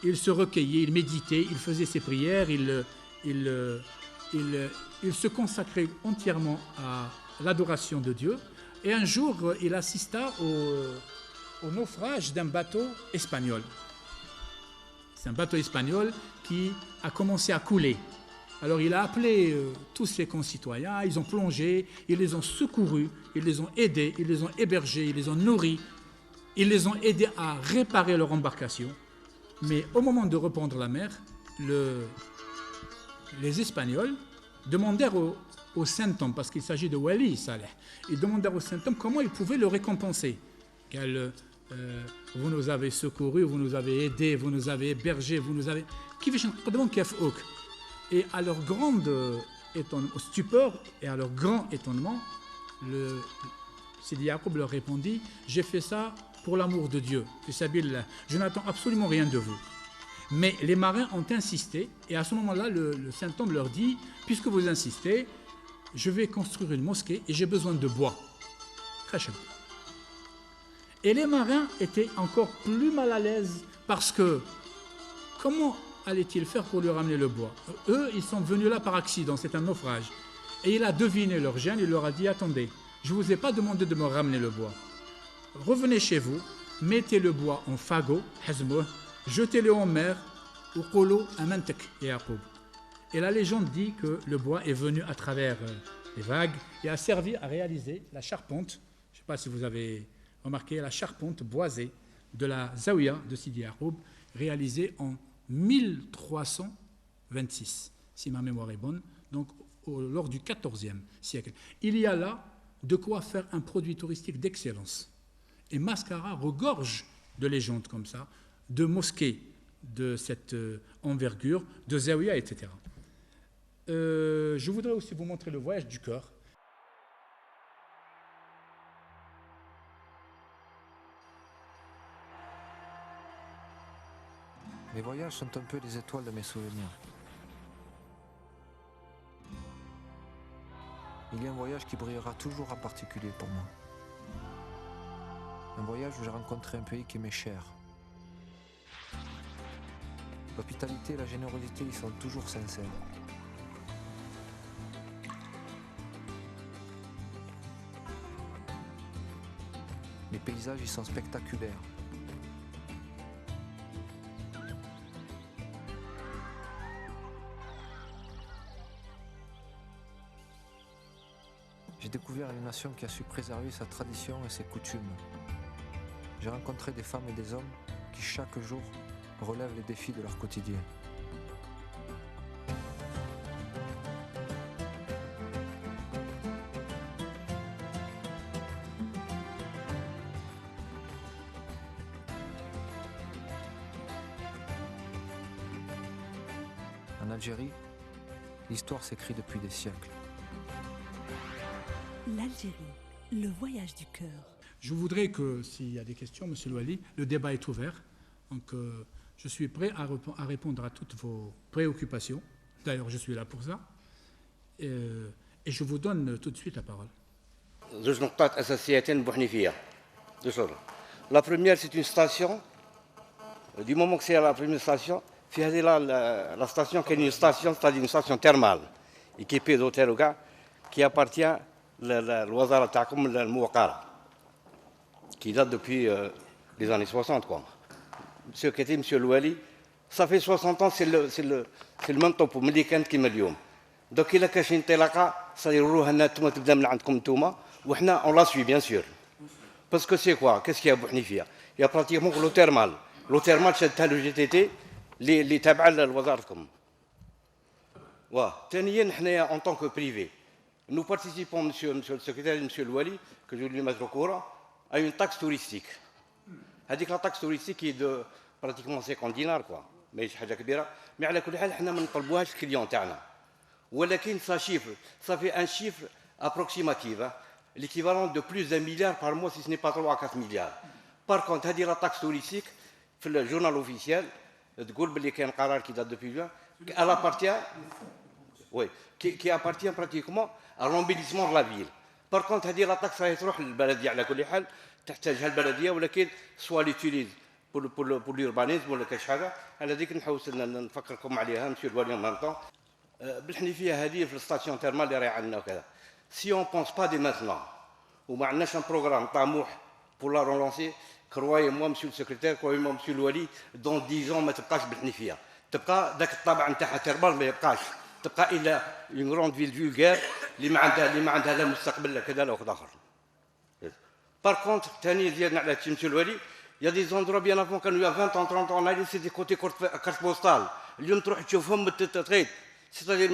il se recueillait, il méditait, il faisait ses prières, il se consacrait entièrement à l'adoration de Dieu. Et un jour, il assista au naufrage d'un bateau espagnol. C'est un bateau espagnol qui a commencé à couler. Alors il a appelé tous ses concitoyens, ils ont plongé, ils les ont secourus, ils les ont aidés, ils les ont hébergés, ils les ont nourris, ils les ont aidés à réparer leur embarcation. Mais au moment de reprendre la mer, les Espagnols demandèrent au saint homme, parce qu'il s'agit de Wali Saleh, ils demandèrent au saint homme comment ils pouvaient le récompenser. Vous nous avez secourus, vous nous avez aidés, vous nous avez hébergés, vous nous avez... Et à leur grande stupeur et à leur grand étonnement, Sidi Yacoub leur répondit: j'ai fait ça pour l'amour de Dieu. Je n'attends absolument rien de vous. Mais les marins ont insisté, et à ce moment-là, le saint homme leur dit: puisque vous insistez, je vais construire une mosquée et j'ai besoin de bois. Khachab. Et les marins étaient encore plus mal à l'aise parce que comment allait-il faire pour lui ramener le bois? Eux, ils sont venus là par accident, c'est un naufrage. Et il a deviné leur gêne, il leur a dit: attendez, je ne vous ai pas demandé de me ramener le bois. Revenez chez vous, mettez le bois en fagot, jetez-le en mer, et la légende dit que le bois est venu à travers les vagues et a servi à réaliser la charpente. Je ne sais pas si vous avez remarqué, la charpente boisée de la Zaouia de Sidi Yacoub, réalisée en 1326, si ma mémoire est bonne, donc lors du XIVe siècle. Il y a là de quoi faire un produit touristique d'excellence. Et Mascara regorge de légendes comme ça, de mosquées de cette envergure, de Zaouia, etc. Je voudrais aussi vous montrer le voyage du cœur. Les voyages sont un peu les étoiles de mes souvenirs. Il y a un voyage qui brillera toujours en particulier pour moi. Un voyage où j'ai rencontré un pays qui m'est cher. L'hospitalité et la générosité y sont toujours sincères. Les paysages y sont spectaculaires. J'ai découvert une nation qui a su préserver sa tradition et ses coutumes. J'ai rencontré des femmes et des hommes qui chaque jour relèvent les défis de leur quotidien. En Algérie, l'histoire s'écrit depuis des siècles. L'Algérie, le voyage du cœur. Je voudrais que, s'il y a des questions, M. Louali, le débat est ouvert. Donc, je suis prêt à répondre à toutes vos préoccupations. D'ailleurs, je suis là pour ça. Et je vous donne tout de suite la parole. Deux نقطات أساسيتين بوحنيفية. Deux choses. La première, c'est une station. Du moment que c'est la première station, la station qui est une station, c'est-à-dire une station thermale. équipé d'hôtels qui appartient à l'Ouazara Takum, le Mouakara, qui date depuis les années 60. Quoi. Monsieur Kati, Monsieur Louali, ça fait 60 ans, c'est le même temps pour Médicant qui me dit. Donc il a caché une telaka, ça dit Rouhana, tout le monde tebda عندكم توما, وحنا on la suit bien sûr. Parce que c'est quoi? Qu'est-ce qu'il y a à Bouhnifia? Il y a pratiquement l'eau thermale. L'eau thermale, c'est le GTT, les tabacs de l'Ouazartkom. En tant que privé, nous participons, monsieur le secrétaire et monsieur Louali, que je lui mettre au courant, à une taxe touristique. هذيك la taxe touristique qui est de pratiquement 50 dinars, quoi. ماهيش حاجة كبيرة. Mais على كل حال احنا ما نطلبوهاش الكليون تاعنا. ولكن ça fait un chiffre approximatif, l'équivalent de plus d'1 milliard par mois, si ce n'est pas 3 à 4 milliards. Par contre, هذه la taxe touristique, في le journal officiel, تقول باللي كاين قرار qui date depuis juin, elle appartient, oui, qui appartient pratiquement à l'embellissement de la ville. Par contre, هذه la taxe راهي تروح للبلدية على كل حال, تحتاجها البلدية, ولكن soit l'utilise pour l'urbanisme ولا كاش حاجة, على ذيك نحوس نفكركم عليها, monsieur Louali en même temps. بالحنيفية هذه في الستاسيون تيرمال اللي راهي عندنا وكذا. Si on ne pense pas dès maintenant, ou on a un programme pour la relancer, croyez-moi, monsieur le secrétaire, croyez-moi, monsieur Louali, dans 10 ans, ما تبقاش بالحنيفية. تبقى ذاك الطابع نتاعها تيرمال ما يبقاش. تبقى إلا une grande ville vulgaire اللي ما عندها لا مستقبل لا كذا لا واحد آخر. Par contre, ثاني زيادنا على monsieur Louali, il y a des endroits bien avant quand il y a 20 ans, 30 ans, on a laissé des côtés carte postale. اليوم تروح تشوفهم تتغير. C'est-à-dire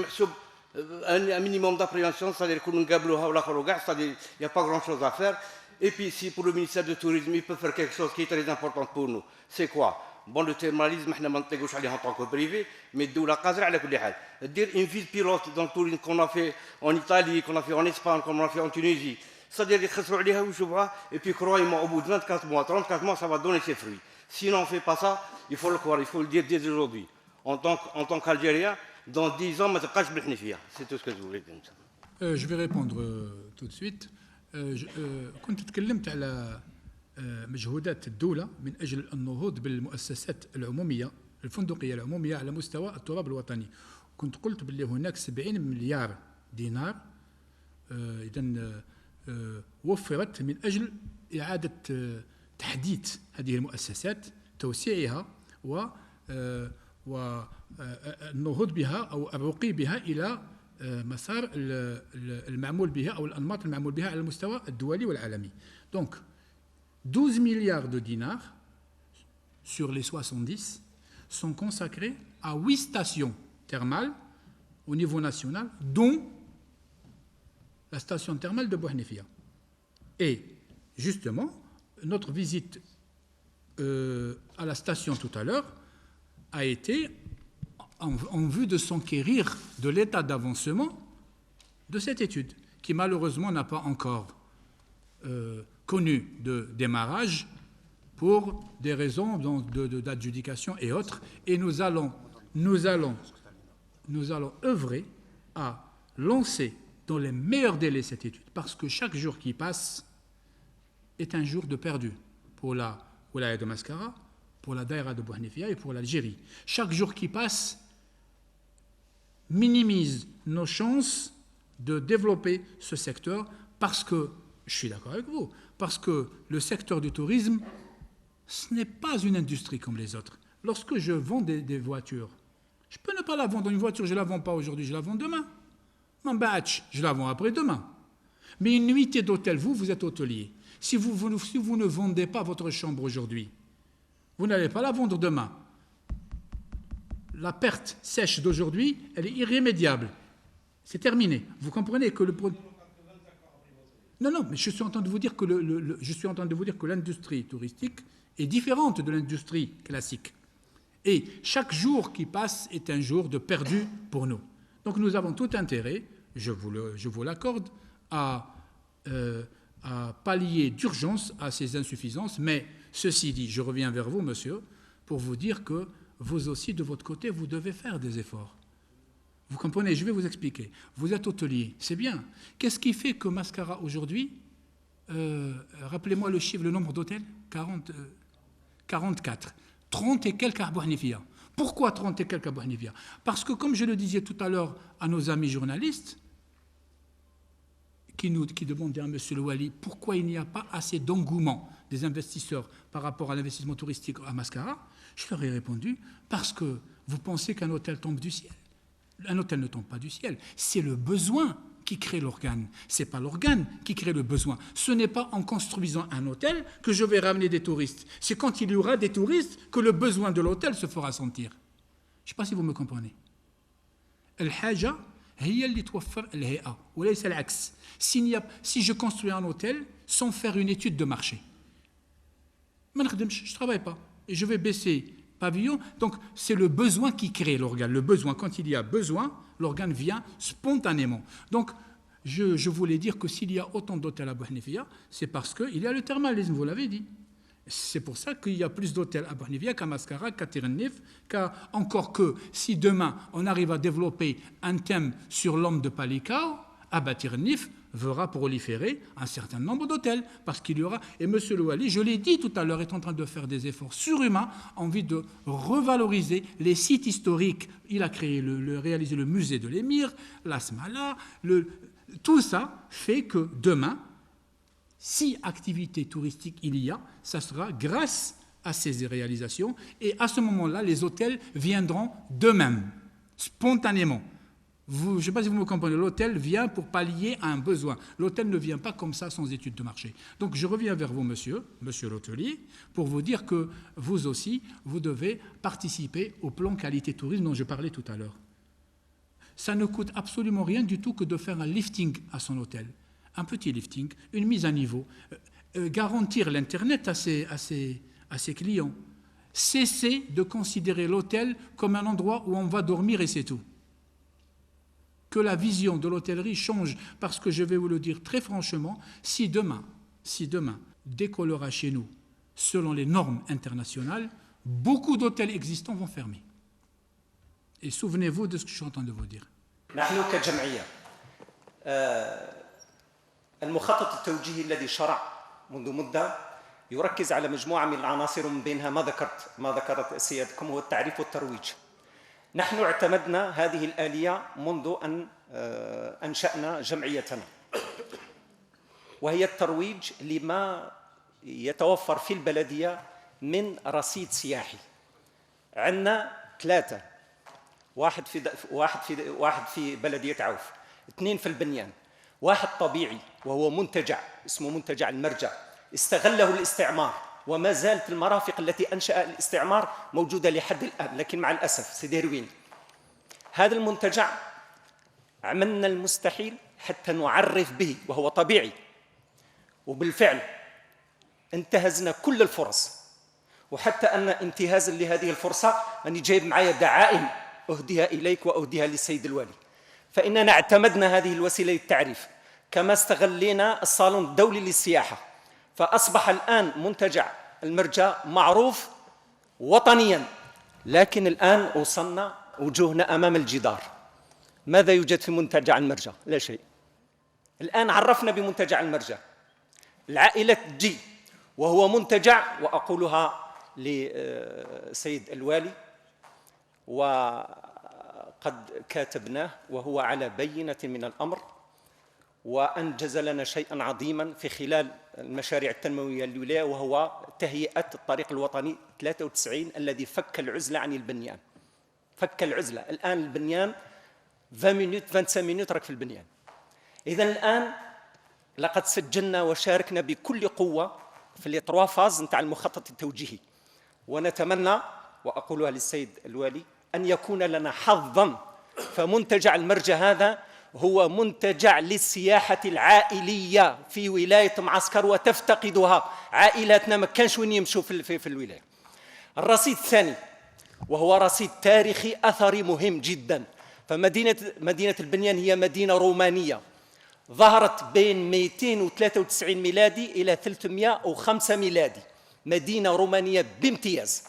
un minimum d'appréhension, c'est-à-dire que nous c'est-à-dire il n'y a pas grand-chose à faire. Et puis si pour le ministère du Tourisme, il peut faire quelque chose qui est très important pour nous, c'est quoi? Bon, le thermalisme, nous ne pouvons pas en tant que privé, mais d'où la cadre à la coulière. Dire une ville pilote dans le tourisme qu'on a fait en Italie, qu'on a fait en Espagne, qu'on a fait en Tunisie, c'est-à-dire et puis croyez-moi, au bout de 24 mois, 34 mois, ça va donner ses fruits. Sinon on ne fait pas ça, il faut le croire, il faut le dire dès aujourd'hui. En tant qu'Algérien, dans 10 ans, c'est tout ce que je voulais dire. Je vais répondre tout de suite. كنت تكلمت على مجهودات الدولة من أجل النهوض بالمؤسسات العمومية الفندقية العمومية على مستوى التراب الوطني. كنت قلت باللي هناك 70 مليار دينار إذن وفرت من أجل إعادة تحديث هذه المؤسسات، توسيعها والنهوض بها أو الرقي بها إلى مسار المعمول بها أو الأنماط المعمول بها على المستوى الدولي والعالمي. Donc 12 milliards de dinars sur les 70 sont consacrés à 8 stations thermales au niveau national, dont la station thermale de Bouhnifia. Et justement, notre visite à la station tout à l'heure a été en vue de s'enquérir de l'état d'avancement de cette étude, qui malheureusement n'a pas encore connu de démarrage pour des raisons d'adjudication et autres. Et nous allons œuvrer à lancer dans les meilleurs délais cette étude, parce que chaque jour qui passe est un jour de perdu pour la Wilaya de Mascara, pour la Daïra de Bouhnifia et pour l'Algérie. Chaque jour qui passe minimise nos chances de développer ce secteur, parce que, je suis d'accord avec vous, parce que le secteur du tourisme, ce n'est pas une industrie comme les autres. Lorsque je vends des voitures, je peux ne pas la vendre. Une voiture, je ne la vends pas aujourd'hui, je la vends demain. Mon batch, je la vends après-demain. Mais une nuitée d'hôtel, vous êtes hôtelier. Si vous ne vendez pas votre chambre aujourd'hui, vous n'allez pas la vendre demain. La perte sèche d'aujourd'hui, elle est irrémédiable. C'est terminé. Vous comprenez que le produit... Non, mais je suis en train de vous dire que l'industrie touristique est différente de l'industrie classique. Et chaque jour qui passe est un jour de perdu pour nous. Donc nous avons tout intérêt, je vous l'accorde, à pallier d'urgence à ces insuffisances. Mais ceci dit, je reviens vers vous, monsieur, pour vous dire que vous aussi, de votre côté, vous devez faire des efforts. Vous comprenez? Je vais vous expliquer. Vous êtes hôtelier, c'est bien. Qu'est-ce qui fait que Mascara aujourd'hui, rappelez-moi le chiffre, le nombre d'hôtels 44. 30 et quelques à Bouhnifia. Pourquoi 30 et quelques à Bouhnifia? Parce que, comme je le disais tout à l'heure à nos amis journalistes, qui demandaient à M. Le Wali pourquoi il n'y a pas assez d'engouement des investisseurs par rapport à l'investissement touristique à Mascara, je leur ai répondu, parce que vous pensez qu'un hôtel tombe du ciel. Un hôtel ne tombe pas du ciel, c'est le besoin qui crée l'organe. Ce n'est pas l'organe qui crée le besoin. Ce n'est pas en construisant un hôtel que je vais ramener des touristes. C'est quand il y aura des touristes que le besoin de l'hôtel se fera sentir. Je ne sais pas si vous me comprenez. الحاجة هي اللي توفر الهيئة وليس العكس. Si je construis un hôtel sans faire une étude de marché, je ne travaille pas et je vais baisser pavillon. Donc c'est le besoin qui crée l'organe. Le besoin, quand il y a besoin, l'organe vient spontanément. Donc je voulais dire que s'il y a autant d'hôtels à Bouhnifia, c'est parce qu'il y a le thermalisme, vous l'avez dit. C'est pour ça qu'il y a plus d'hôtels à Bouhnifia qu'à Mascara, qu'à Tirennif, encore que si demain on arrive à développer un thème sur l'homme de Palikao, Tirennif verra proliférer un certain nombre d'hôtels, parce qu'il y aura, et M. Le Wali, je l'ai dit tout à l'heure, est en train de faire des efforts surhumains en vue de revaloriser les sites historiques. Il a créé, réalisé le musée de l'émir, l'Asmala, tout ça fait que demain, si activité touristique il y a, ça sera grâce à ces réalisations, et à ce moment-là, les hôtels viendront d'eux-mêmes, spontanément. Je ne sais pas si vous me comprenez, l'hôtel vient pour pallier à un besoin. L'hôtel ne vient pas comme ça sans étude de marché. Donc je reviens vers vous, monsieur l'hôtelier, pour vous dire que vous aussi, vous devez participer au plan qualité tourisme dont je parlais tout à l'heure. Ça ne coûte absolument rien du tout que de faire un lifting à son hôtel. Un petit lifting, une mise à niveau, garantir l'Internet à ses clients. Cessez de considérer l'hôtel comme un endroit où on va dormir et c'est tout. Que la vision de l'hôtellerie change, parce que je vais vous le dire très franchement, si demain décollera chez nous selon les normes internationales, beaucoup d'hôtels existants vont fermer. Et souvenez-vous de ce que je suis en train de vous dire. نحن كجمعية المخطط التوجيهي الذي شرع منذ مدة يركز على مجموعة من العناصر ومن بينها ما ذكرت سيادتكم هو التعريف والترويج. نحن اعتمدنا هذه الآلية منذ أن أنشأنا جمعيتنا، وهي الترويج لما يتوفر في البلدية من رصيد سياحي. عندنا 3، واحد في بلدية عوف، 2 في البنيان، 1 طبيعي وهو منتجع اسمه منتجع المرجع استغله الاستعمار، وما زالت المرافق التي أنشأ الاستعمار موجودة لحد الآن، لكن مع الأسف سيدي روين. هذا المنتجع عملنا المستحيل حتى نعرف به وهو طبيعي، وبالفعل انتهزنا كل الفرص، وحتى أن انتهازا لهذه الفرصة أني جايب معايا دعائم أهديها إليك وأهديها للسيد الوالي. فإننا اعتمدنا هذه الوسيلة للتعريف، كما استغلينا الصالون الدولي للسياحة، فأصبح الآن منتجع المرجع معروف وطنيا. لكن الآن وصلنا وجوهنا أمام الجدار. ماذا يوجد في منتجع المرجع؟ لا شيء. الآن عرفنا بمنتجع المرجع العائلة جي، وهو منتجع، وأقولها لسيد الوالي وقد كاتبناه وهو على بينة من الأمر، وأنجز لنا شيئا عظيما في خلال المشاريع التنموية للولاية، وهو تهيئة الطريق الوطني 93 الذي فك العزلة عن البنيان. فك العزلة، الآن البنيان 25 مينوت راك في البنيان. إذن الآن لقد سجلنا وشاركنا بكل قوة في لي 3 فاز نتاع المخطط التوجيهي، ونتمنى وأقولها للسيد الوالي أن يكون لنا حظا. فمنتجع المرجع هذا هو منتجع للسياحة العائلية في ولاية معسكر، وتفتقدها عائلاتنا، ما كانش وين يمشوا في الولاية. الرصيد الثاني وهو رصيد تاريخي أثري مهم جدا. فمدينة البنيان هي مدينة رومانية ظهرت بين 293 ميلادي إلى 305 ميلادي، مدينة رومانية بامتياز،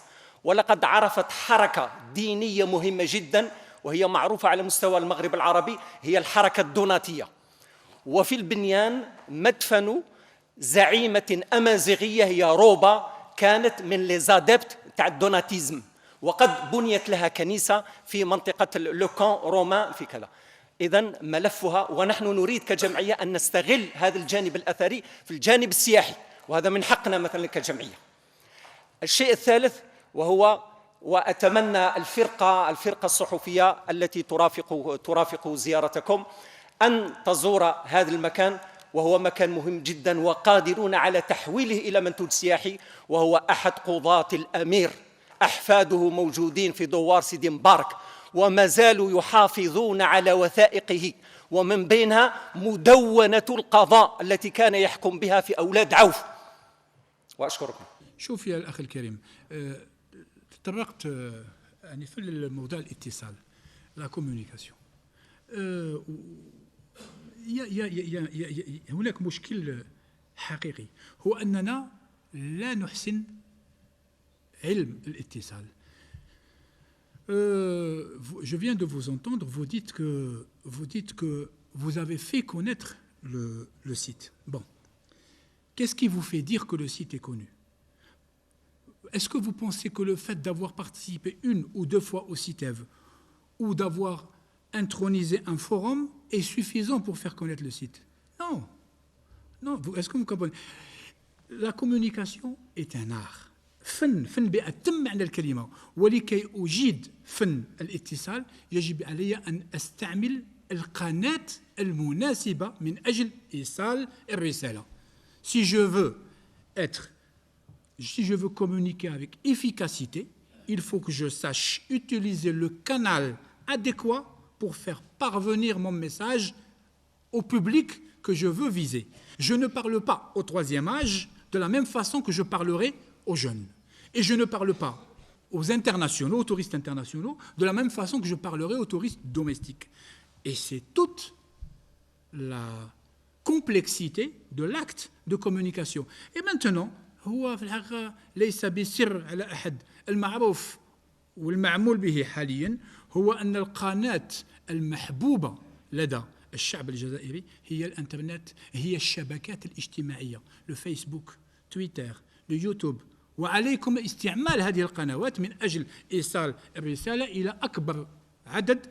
ولقد عرفت حركة دينية مهمة جدا وهي معروفة على مستوى المغرب العربي، هي الحركة الدوناتية. وفي البنيان مدفن زعيمة أمازيغية هي روبا، كانت من ليزادبت تاع الدوناتيزم، وقد بنيت لها كنيسة في منطقة لوكان رومان في كذا. إذن ملفها، ونحن نريد كجمعية أن نستغل هذا الجانب الأثري في الجانب السياحي، وهذا من حقنا مثلا كجمعية. الشيء الثالث وهو، وأتمنى الفرقة الصحفية التي ترافق زيارتكم أن تزور هذا المكان، وهو مكان مهم جدا وقادرون على تحويله إلى منتوج سياحي، وهو أحد قضاة الأمير، أحفاده موجودين في دوار سيدي مبارك وما زالوا يحافظون على وثائقه، ومن بينها مدونة القضاء التي كان يحكم بها في أولاد عوف. وأشكركم. شوف يا الأخ الكريم، تطرقت يعني في الموضوع الاتصال، لا كوميونيكاسيون. هناك مشكل حقيقي، هو أننا لا نحسن علم الاتصال. Je viens de vous entendre, vous dites que vous avez fait connaître le site. Bon, qu'est-ce qui vous fait dire que le site est connu? Est-ce que vous pensez que le fait d'avoir participé une ou deux fois au CITEV ou d'avoir intronisé un forum est suffisant pour faire connaître le site? Non. Non, est-ce que vous comprenez? La communication est un art. فن بأتم معنى الكلمة، ولكي أجيد فن الاتصال يجب علي أن أستعمل القناة المناسبة من أجل إيصال الرسالة. Si je veux communiquer avec efficacité, il faut que je sache utiliser le canal adéquat pour faire parvenir mon message au public que je veux viser. Je ne parle pas au troisième âge de la même façon que je parlerai aux jeunes. Et je ne parle pas aux internationaux, aux touristes internationaux, de la même façon que je parlerai aux touristes domestiques. Et c'est toute la complexité de l'acte de communication. Et maintenant, هو في الحقيقة ليس بسر على أحد. المعروف والمعمول به حاليا هو أن القناة المحبوبة لدى الشعب الجزائري هي الانترنت، هي الشبكات الاجتماعية، الفيسبوك، تويتر، اليوتيوب. وعليكم استعمال هذه القنوات من أجل إيصال الرسالة إلى أكبر عدد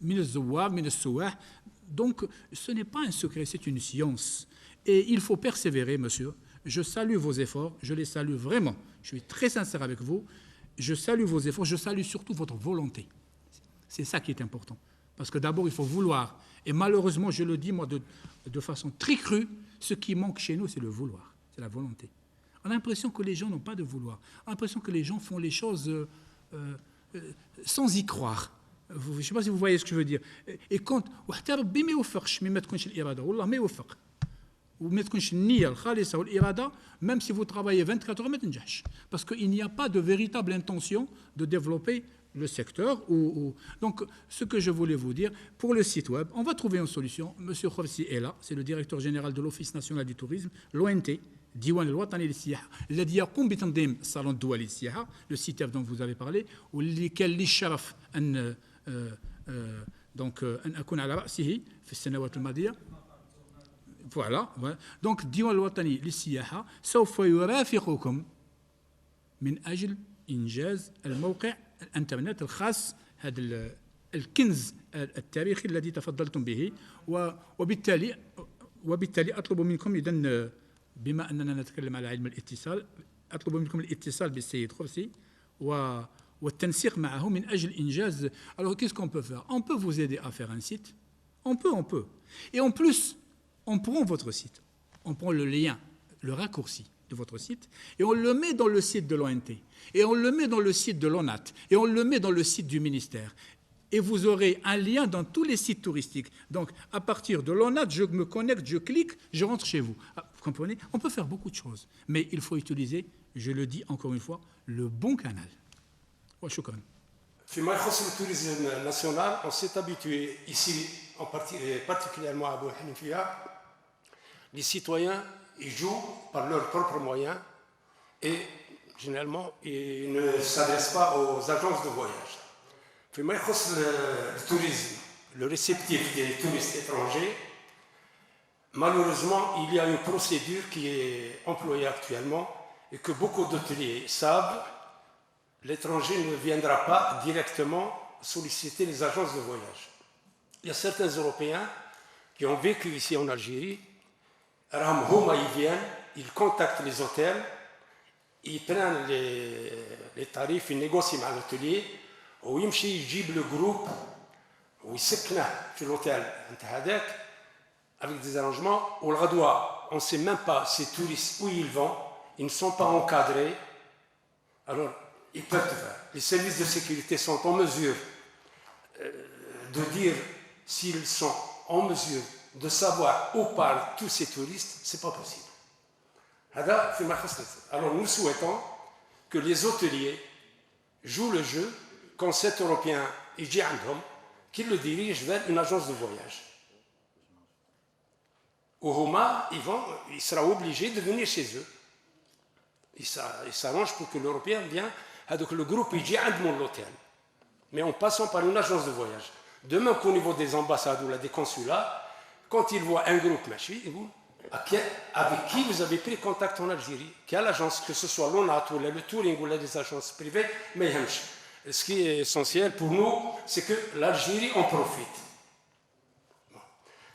من الزوار، من السواح. Donc, ce n'est pas un secret, c'est une science. Et il faut persévérer, monsieur. Je salue vos efforts, je les salue vraiment. Je suis très sincère avec vous. Je salue vos efforts, je salue surtout votre volonté. C'est ça qui est important. Parce que d'abord, il faut vouloir. Et malheureusement, je le dis moi de façon très crue, ce qui manque chez nous, c'est le vouloir. C'est la volonté. On a l'impression que les gens n'ont pas de vouloir. On a l'impression que les gens font les choses sans y croire. Je ne sais pas si vous voyez ce que je veux dire. Et quand وحتى ربي ما يوفقش ما تكونش الإرادة، والله ما يوفق. وما تكونش النية الخالصة والإرادة، même si vous travaillez 24 heures ما تنجحش. Parce qu'il n'y a pas de véritable intention de développer le secteur. Donc, ce que je voulais vous dire, pour le site web, on va trouver une solution. Monsieur Khorsi est là, c'est le directeur général de l'Office national du tourisme, l'ONT, ديوان الوطني للسياحة، الذي يقوم بتنظيم الصالون الدولي للسياحة، le CITEV dont vous avez parlé، واللي كان لي الشرف أن أن أكون على رأسه في السنوات الماضية. فوالا دونك الديوان الوطني للسياحة سوف يرافقكم من أجل إنجاز الموقع الانترنت الخاص، هذا الكنز التاريخي الذي تفضلتم به. وبالتالي أطلب منكم، إذن بما أننا نتكلم على علم الاتصال، أطلب منكم الاتصال بالسيد خرسي والتنسيق معه من أجل إنجاز. Alors qu'est-ce qu'on peut faire? On peut vous aider à faire un site. On peut. Et en plus, on prend votre site, on prend le lien, le raccourci de votre site, et on le met dans le site de l'ONT, et on le met dans le site de l'ONAT, et on le met dans le site du ministère. Et vous aurez un lien dans tous les sites touristiques. Donc, à partir de l'ONAT, je me connecte, je clique, je rentre chez vous. Vous comprenez? On peut faire beaucoup de choses, mais il faut utiliser, je le dis encore une fois, le bon canal. وشكرا. فيما يخص التوريزم national, on s'est habitué ici, particulièrement à Bou Hanifia, les citoyens ils jouent par leurs propres moyens et généralement ils ne s'adressent pas aux agences de voyage. فيما يخص le tourisme, le réceptif des touristes étrangers, malheureusement il y a une procédure qui est employée actuellement et que beaucoup d'hôteliers savent, l'étranger ne viendra pas directement solliciter les agences de voyage. Il y a certains Européens qui ont vécu ici en Algérie, ils viennent, ils contactent les hôtels, ils prennent les tarifs, ils négocient avec l'hôtelier, ou ils يجيب le groupe, ou ils سكنه في l'hôtel avec des arrangements, ou le Radoua, on ne sait même pas ces touristes où ils vont, ils ne sont pas encadrés, alors ils peuvent faire. Les services de sécurité sont en mesure de dire s'ils sont en mesure de savoir où parlent tous ces touristes, ce n'est pas possible. Alors nous souhaitons que les hôteliers jouent le jeu quand cet Européen qu'il le dirige vers une agence de voyage. Au Homa, il sera obligé de venir chez eux. Il s'arrange pour que l'Européen vienne, donc le groupe il à l'hôtel, mais en passant par une agence de voyage. De même qu'au niveau des ambassades ou des consulats, quand ils voient un groupe, avec qui vous avez pris contact en Algérie, quelle agence, que ce soit l'ONAT ou le Touring ou les agences privées, mais ce qui est essentiel pour nous, c'est que l'Algérie en profite.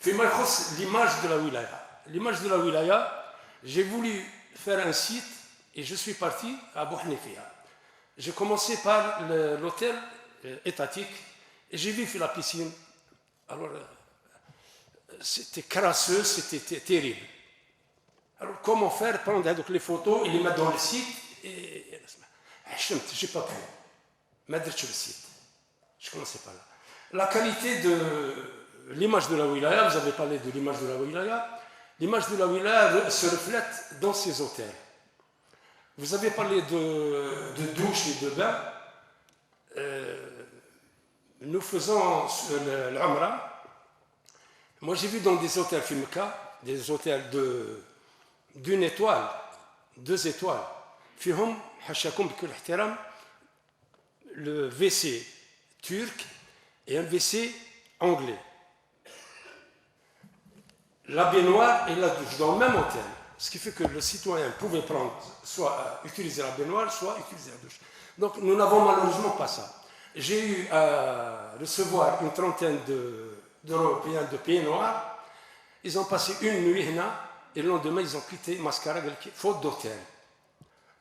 L'image de la wilaya. L'image de la wilaya, j'ai voulu faire un site et je suis parti à Bou Hanifia. J'ai commencé par l'hôtel étatique et j'ai vu la piscine. Alors, c'était crasseux, c'était terrible. Alors, comment faire? Prendre donc, les photos et les mettre dans le site. Et je n'ai pas pu. Mettre sur le site. Je ne commençais pas là. La qualité de l'image de la wilaya, vous avez parlé de l'image de la wilaya. L'image de la wilaya se reflète dans ces hôtels. Vous avez parlé de douche et de bain. Nous faisons l'Umrah. Moi, j'ai vu dans des hôtels Fimka, des hôtels d'une étoile, 2 étoiles. Fihom, hashakum bikul ihtiram, le WC turc et un WC anglais. La baignoire et la douche dans le même hôtel. Ce qui fait que le citoyen pouvait prendre, soit utiliser la baignoire, soit utiliser la douche. Donc nous n'avons malheureusement pas ça. J'ai eu à recevoir une trentaine d'Européens de pays noirs. Ils ont passé une nuit et le lendemain ils ont quitté Mascara, faute d'hôtel.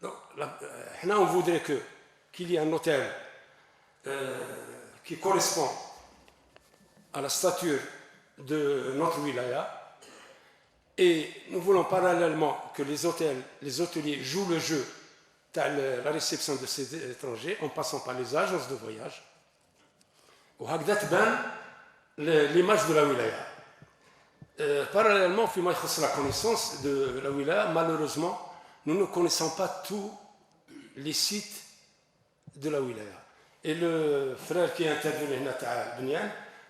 Donc là, on voudrait qu'il y ait un hôtel qui correspond à la stature de notre wilaya. Et nous voulons parallèlement que les hôteliers jouent le jeu de la réception de ces étrangers en passant par les agences de voyage. L'image de la wilaya. Parallèlement, il faut la connaissance de la wilaya. Malheureusement, nous ne connaissons pas tous les sites de la wilaya. Et le frère qui est intervenu,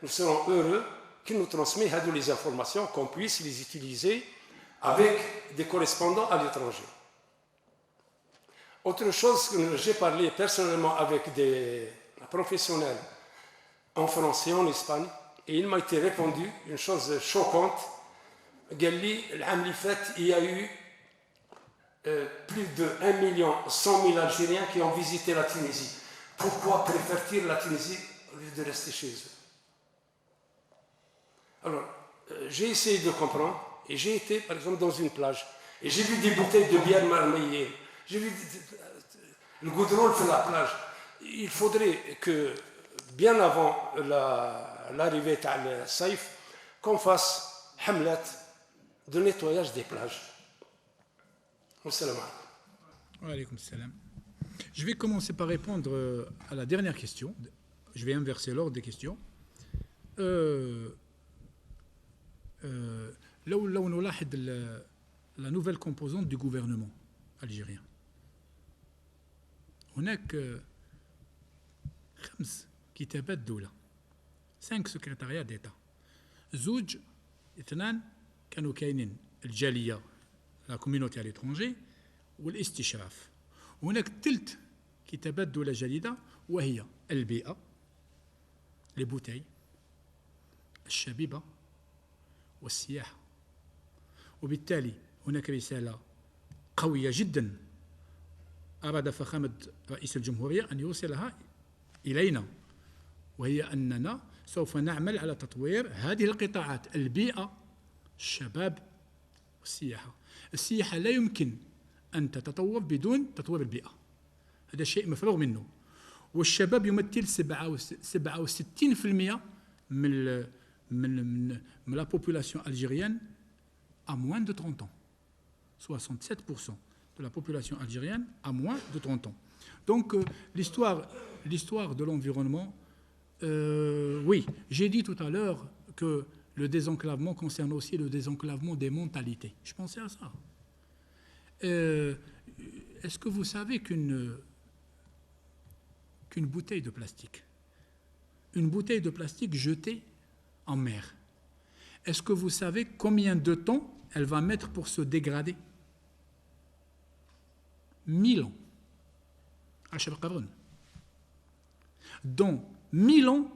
nous serons heureux qu'il nous transmet les informations, qu'on puisse les utiliser avec des correspondants à l'étranger. Autre chose que j'ai parlé personnellement avec des professionnels en France et en Espagne, et il m'a été répondu une chose choquante. Il y a eu plus de 1 100 000 Algériens qui ont visité la Tunisie. Pourquoi préfèrent-ils la Tunisie au lieu de rester chez eux? Alors, j'ai essayé de comprendre, et j'ai été, par exemple, dans une plage, et j'ai vu des bouteilles de bière marmeillées, j'ai vu le goudron sur la plage. Il faudrait que, bien avant l'arrivée de Saïf, qu'on fasse hamlet de nettoyage des plages. Salam alaikum. Je vais commencer par répondre à la dernière question. Je vais inverser l'ordre des questions. لو نلاحظ la nouvelle composante du gouvernement algérien. هناك 5 كتابات دولة 5 سكرتاريات ديتا 2 كانوا كاينين الجالية لا كوميونيتي على ليترونجي والاستشراف. هناك 3 كتابات دولة جديدة وهي البيئة لي بوتاي الشبيبة والسياحة. وبالتالي هناك رسالة قوية جدا أراد فخامة رئيس الجمهورية أن يوصلها إلينا، وهي أننا سوف نعمل على تطوير هذه القطاعات: البيئة، الشباب، والسياحة. السياحة لا يمكن أن تتطور بدون تطوير البيئة، هذا شيء مفروغ منه. والشباب يمثل 67% من la population algérienne à moins de 30 ans. 67% de la population algérienne à moins de 30 ans. Donc l'histoire de l'environnement, oui, j'ai dit tout à l'heure que le désenclavement concerne aussi le désenclavement des mentalités. Je pensais à ça. Est-ce que vous savez qu'une bouteille de plastique jetée en mer, est-ce que vous savez combien de temps elle va mettre pour se dégrader? 1000 ans. Dans 1000 ans,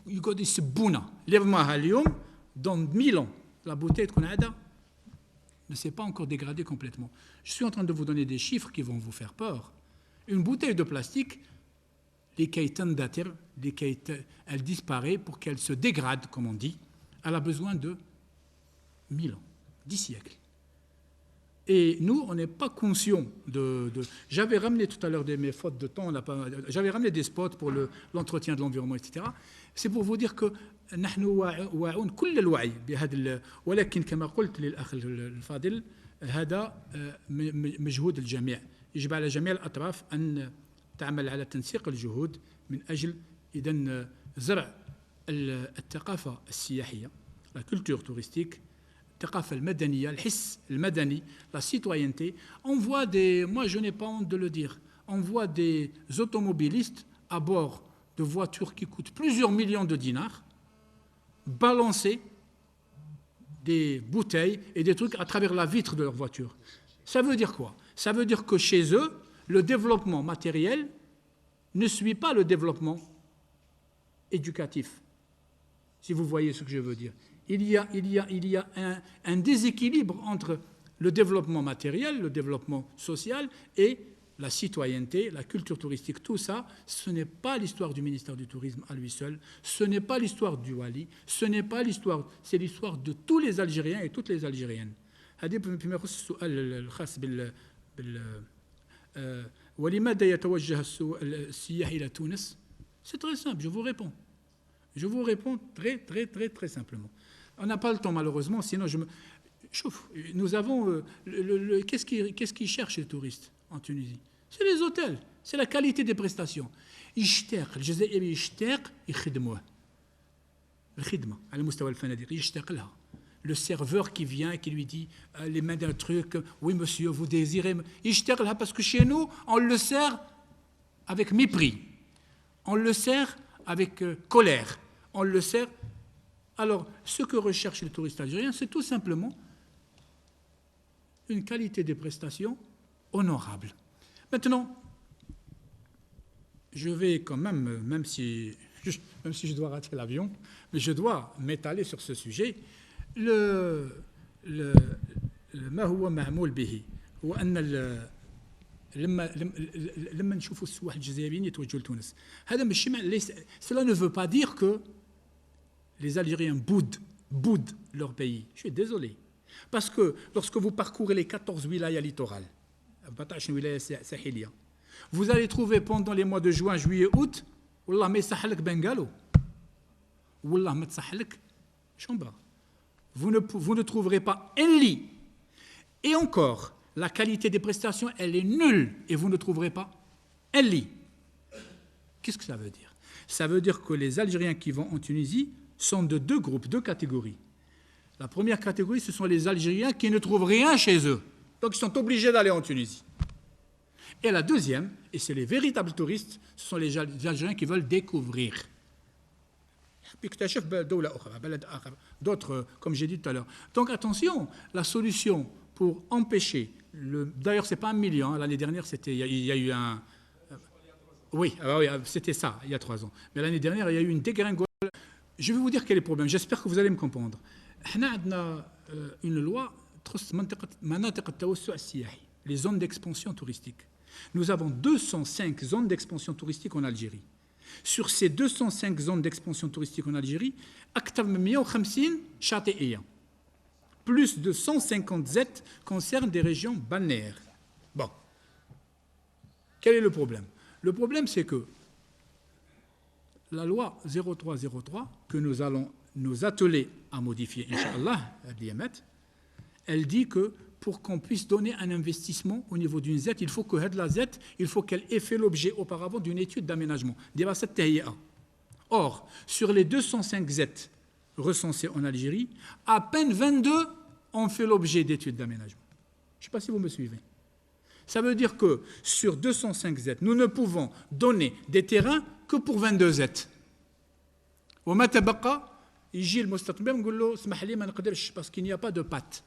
يقعد يسبونا اللي رماها اليوم. Dans 1000 ans, la bouteille de Konada ne s'est pas encore dégradée complètement. Je suis en train de vous donner des chiffres qui vont vous faire peur. Une bouteille de plastique, elle disparaît pour qu'elle se dégrade, comme on dit. Elle a besoin de 1000 ans, 10 siècles. Et nous, on n'est pas conscients de... J'avais ramené tout à l'heure mes fautes de temps, j'avais ramené des spots pour l'entretien de l'environnement, etc. C'est pour vous dire que نحن واعون كل الوعي بهذا، ولكن كما قلت للأخ الفاضل هذا مجهود الجميع. يجب على جميع الأطراف أن تعمل على تنسيق الجهود من أجل إذن زرع الثقافة السياحية، la culture touristique, الثقافة المدنية، الحس المدني، la citoyenneté. On voit moi je n'ai pas honte de le dire, on voit des automobilistes à bord de voitures qui coûtent plusieurs millions de dinars balancer des bouteilles et des trucs à travers la vitre de leur voiture. Ça veut dire quoi? Ça veut dire que chez eux, le développement matériel ne suit pas le développement éducatif, si vous voyez ce que je veux dire. Il y a un déséquilibre entre le développement matériel, le développement social et la citoyenneté, la culture touristique. Tout ça, ce n'est pas l'histoire du ministère du Tourisme à lui seul, ce n'est pas l'histoire du Wali, ce n'est pas l'histoire, c'est l'histoire de tous les Algériens et toutes les Algériennes. ولماذا يتوجه السياح إلى تونس؟ C'est très simple, je vous réponds. Je vous réponds très, très, très, très simplement. On n'a pas le temps, malheureusement, sinon nous avons... Qu'est-ce qu'ils cherchent les touristes en Tunisie? C'est les hôtels, c'est la qualité des prestations. يشتاق الجزائري يشتاق يخدموه. الخدمة على مستوى الفنادق يشتاق لها. Le serveur qui vient et qui lui dit les mains d'un truc, oui monsieur, vous désirez. يشتاق لها parce que chez nous, on le sert avec mépris. On le sert avec colère. On le sert. Alors, ce que recherchent les touristes algériens, c'est tout simplement une qualité des prestations honorable. Maintenant, je vais quand même, même si je dois rater l'avion, mais je dois m'étaler sur ce sujet. ما هو معمول به هو أن لما نشوفوا السواح الجزائريين يتوجهوا لتونس، هذا ماشي cela ne veut pas dire que les Algériens boudent leur pays. Je suis désolé. Parce que lorsque vous parcourez les 14 wilayas littorales, vous allez trouver pendant les mois de juin, juillet, août, والله ما يصح لك بنغالو، والله ما تصح لك chambre. Vous ne trouverez pas un lit. Et encore, la qualité des prestations, elle est nulle et vous ne trouverez pas un lit. Qu'est-ce que ça veut dire? Ça veut dire que les Algériens qui vont en Tunisie sont de deux groupes, deux catégories. La première catégorie, ce sont les Algériens qui ne trouvent rien chez eux. Donc ils sont obligés d'aller en Tunisie. Et la deuxième, et c'est les véritables touristes, ce sont les Algériens qui veulent découvrir. D'autres, comme j'ai dit tout à l'heure. Donc attention, la solution pour empêcher, d'ailleurs ce n'est pas 1 million, l'année dernière il y a eu un... Oui, c'était ça, il y a 3 ans. Mais l'année dernière, il y a eu une dégringolade. Je vais vous dire quel est le problème, j'espère que vous allez me comprendre. On a une loi, مناطق التوسع السياحي. les zones d'expansion touristique. Nous avons 205 zones d'expansion touristique en Algérie. Sur ces 205 zones d'expansion touristique en Algérie, أكثر من 150 شاطئية. Plus de 150 Z concernent des régions balnéaires. Bon. Quel est le problème? Le problème, c'est que la loi 0303, que nous allons nous atteler à modifier, Inch'Allah, elle dit que pour qu'on puisse donner un investissement au niveau d'une Z, il faut que la Z, il faut qu'elle ait fait l'objet auparavant d'une étude d'aménagement. Or, sur les 205 Z recensés en Algérie, à peine 22 ont fait l'objet d'études d'aménagement. Je ne sais pas si vous me suivez. Ça veut dire que sur 205 Z, nous ne pouvons donner des terrains que pour 22 Z. Parce qu'il n'y a pas de patte,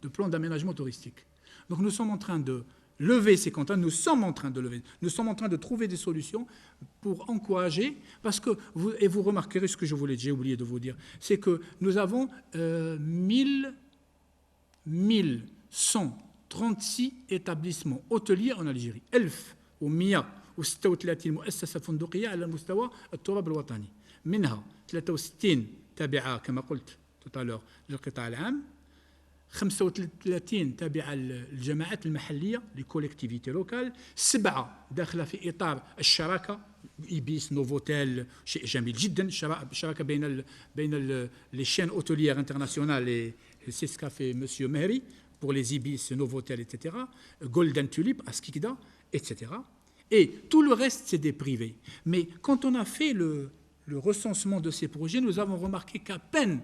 de plan d'aménagement touristique. Donc nous sommes en train de lever ces contraintes, nous sommes en train de trouver des solutions pour encourager, parce que, vous remarquerez ce que j'ai oublié de vous dire, c'est que nous avons 1136 établissements hôteliers en Algérie. 1136 مؤسسة فندقية على مستوى التراب الوطني. منها 63 تابعة كما قلت tout à l'heure للقطاع العام، 35 تابعة للجماعات المحلية لكولكتيفيتي لوكال، 7 داخلة في إطار الشراكة إيبيس نوفوتيل، شيء جميل جدا، شراكة بين les chaînes hôtelières internationales et c'est ce qu'a fait M. Mehri pour les Ibis, Novotel, etc., Golden Tulip, Askikda, etc. Et tout le reste, c'est des privés. Mais quand on a fait le recensement de ces projets, nous avons remarqué qu'à peine,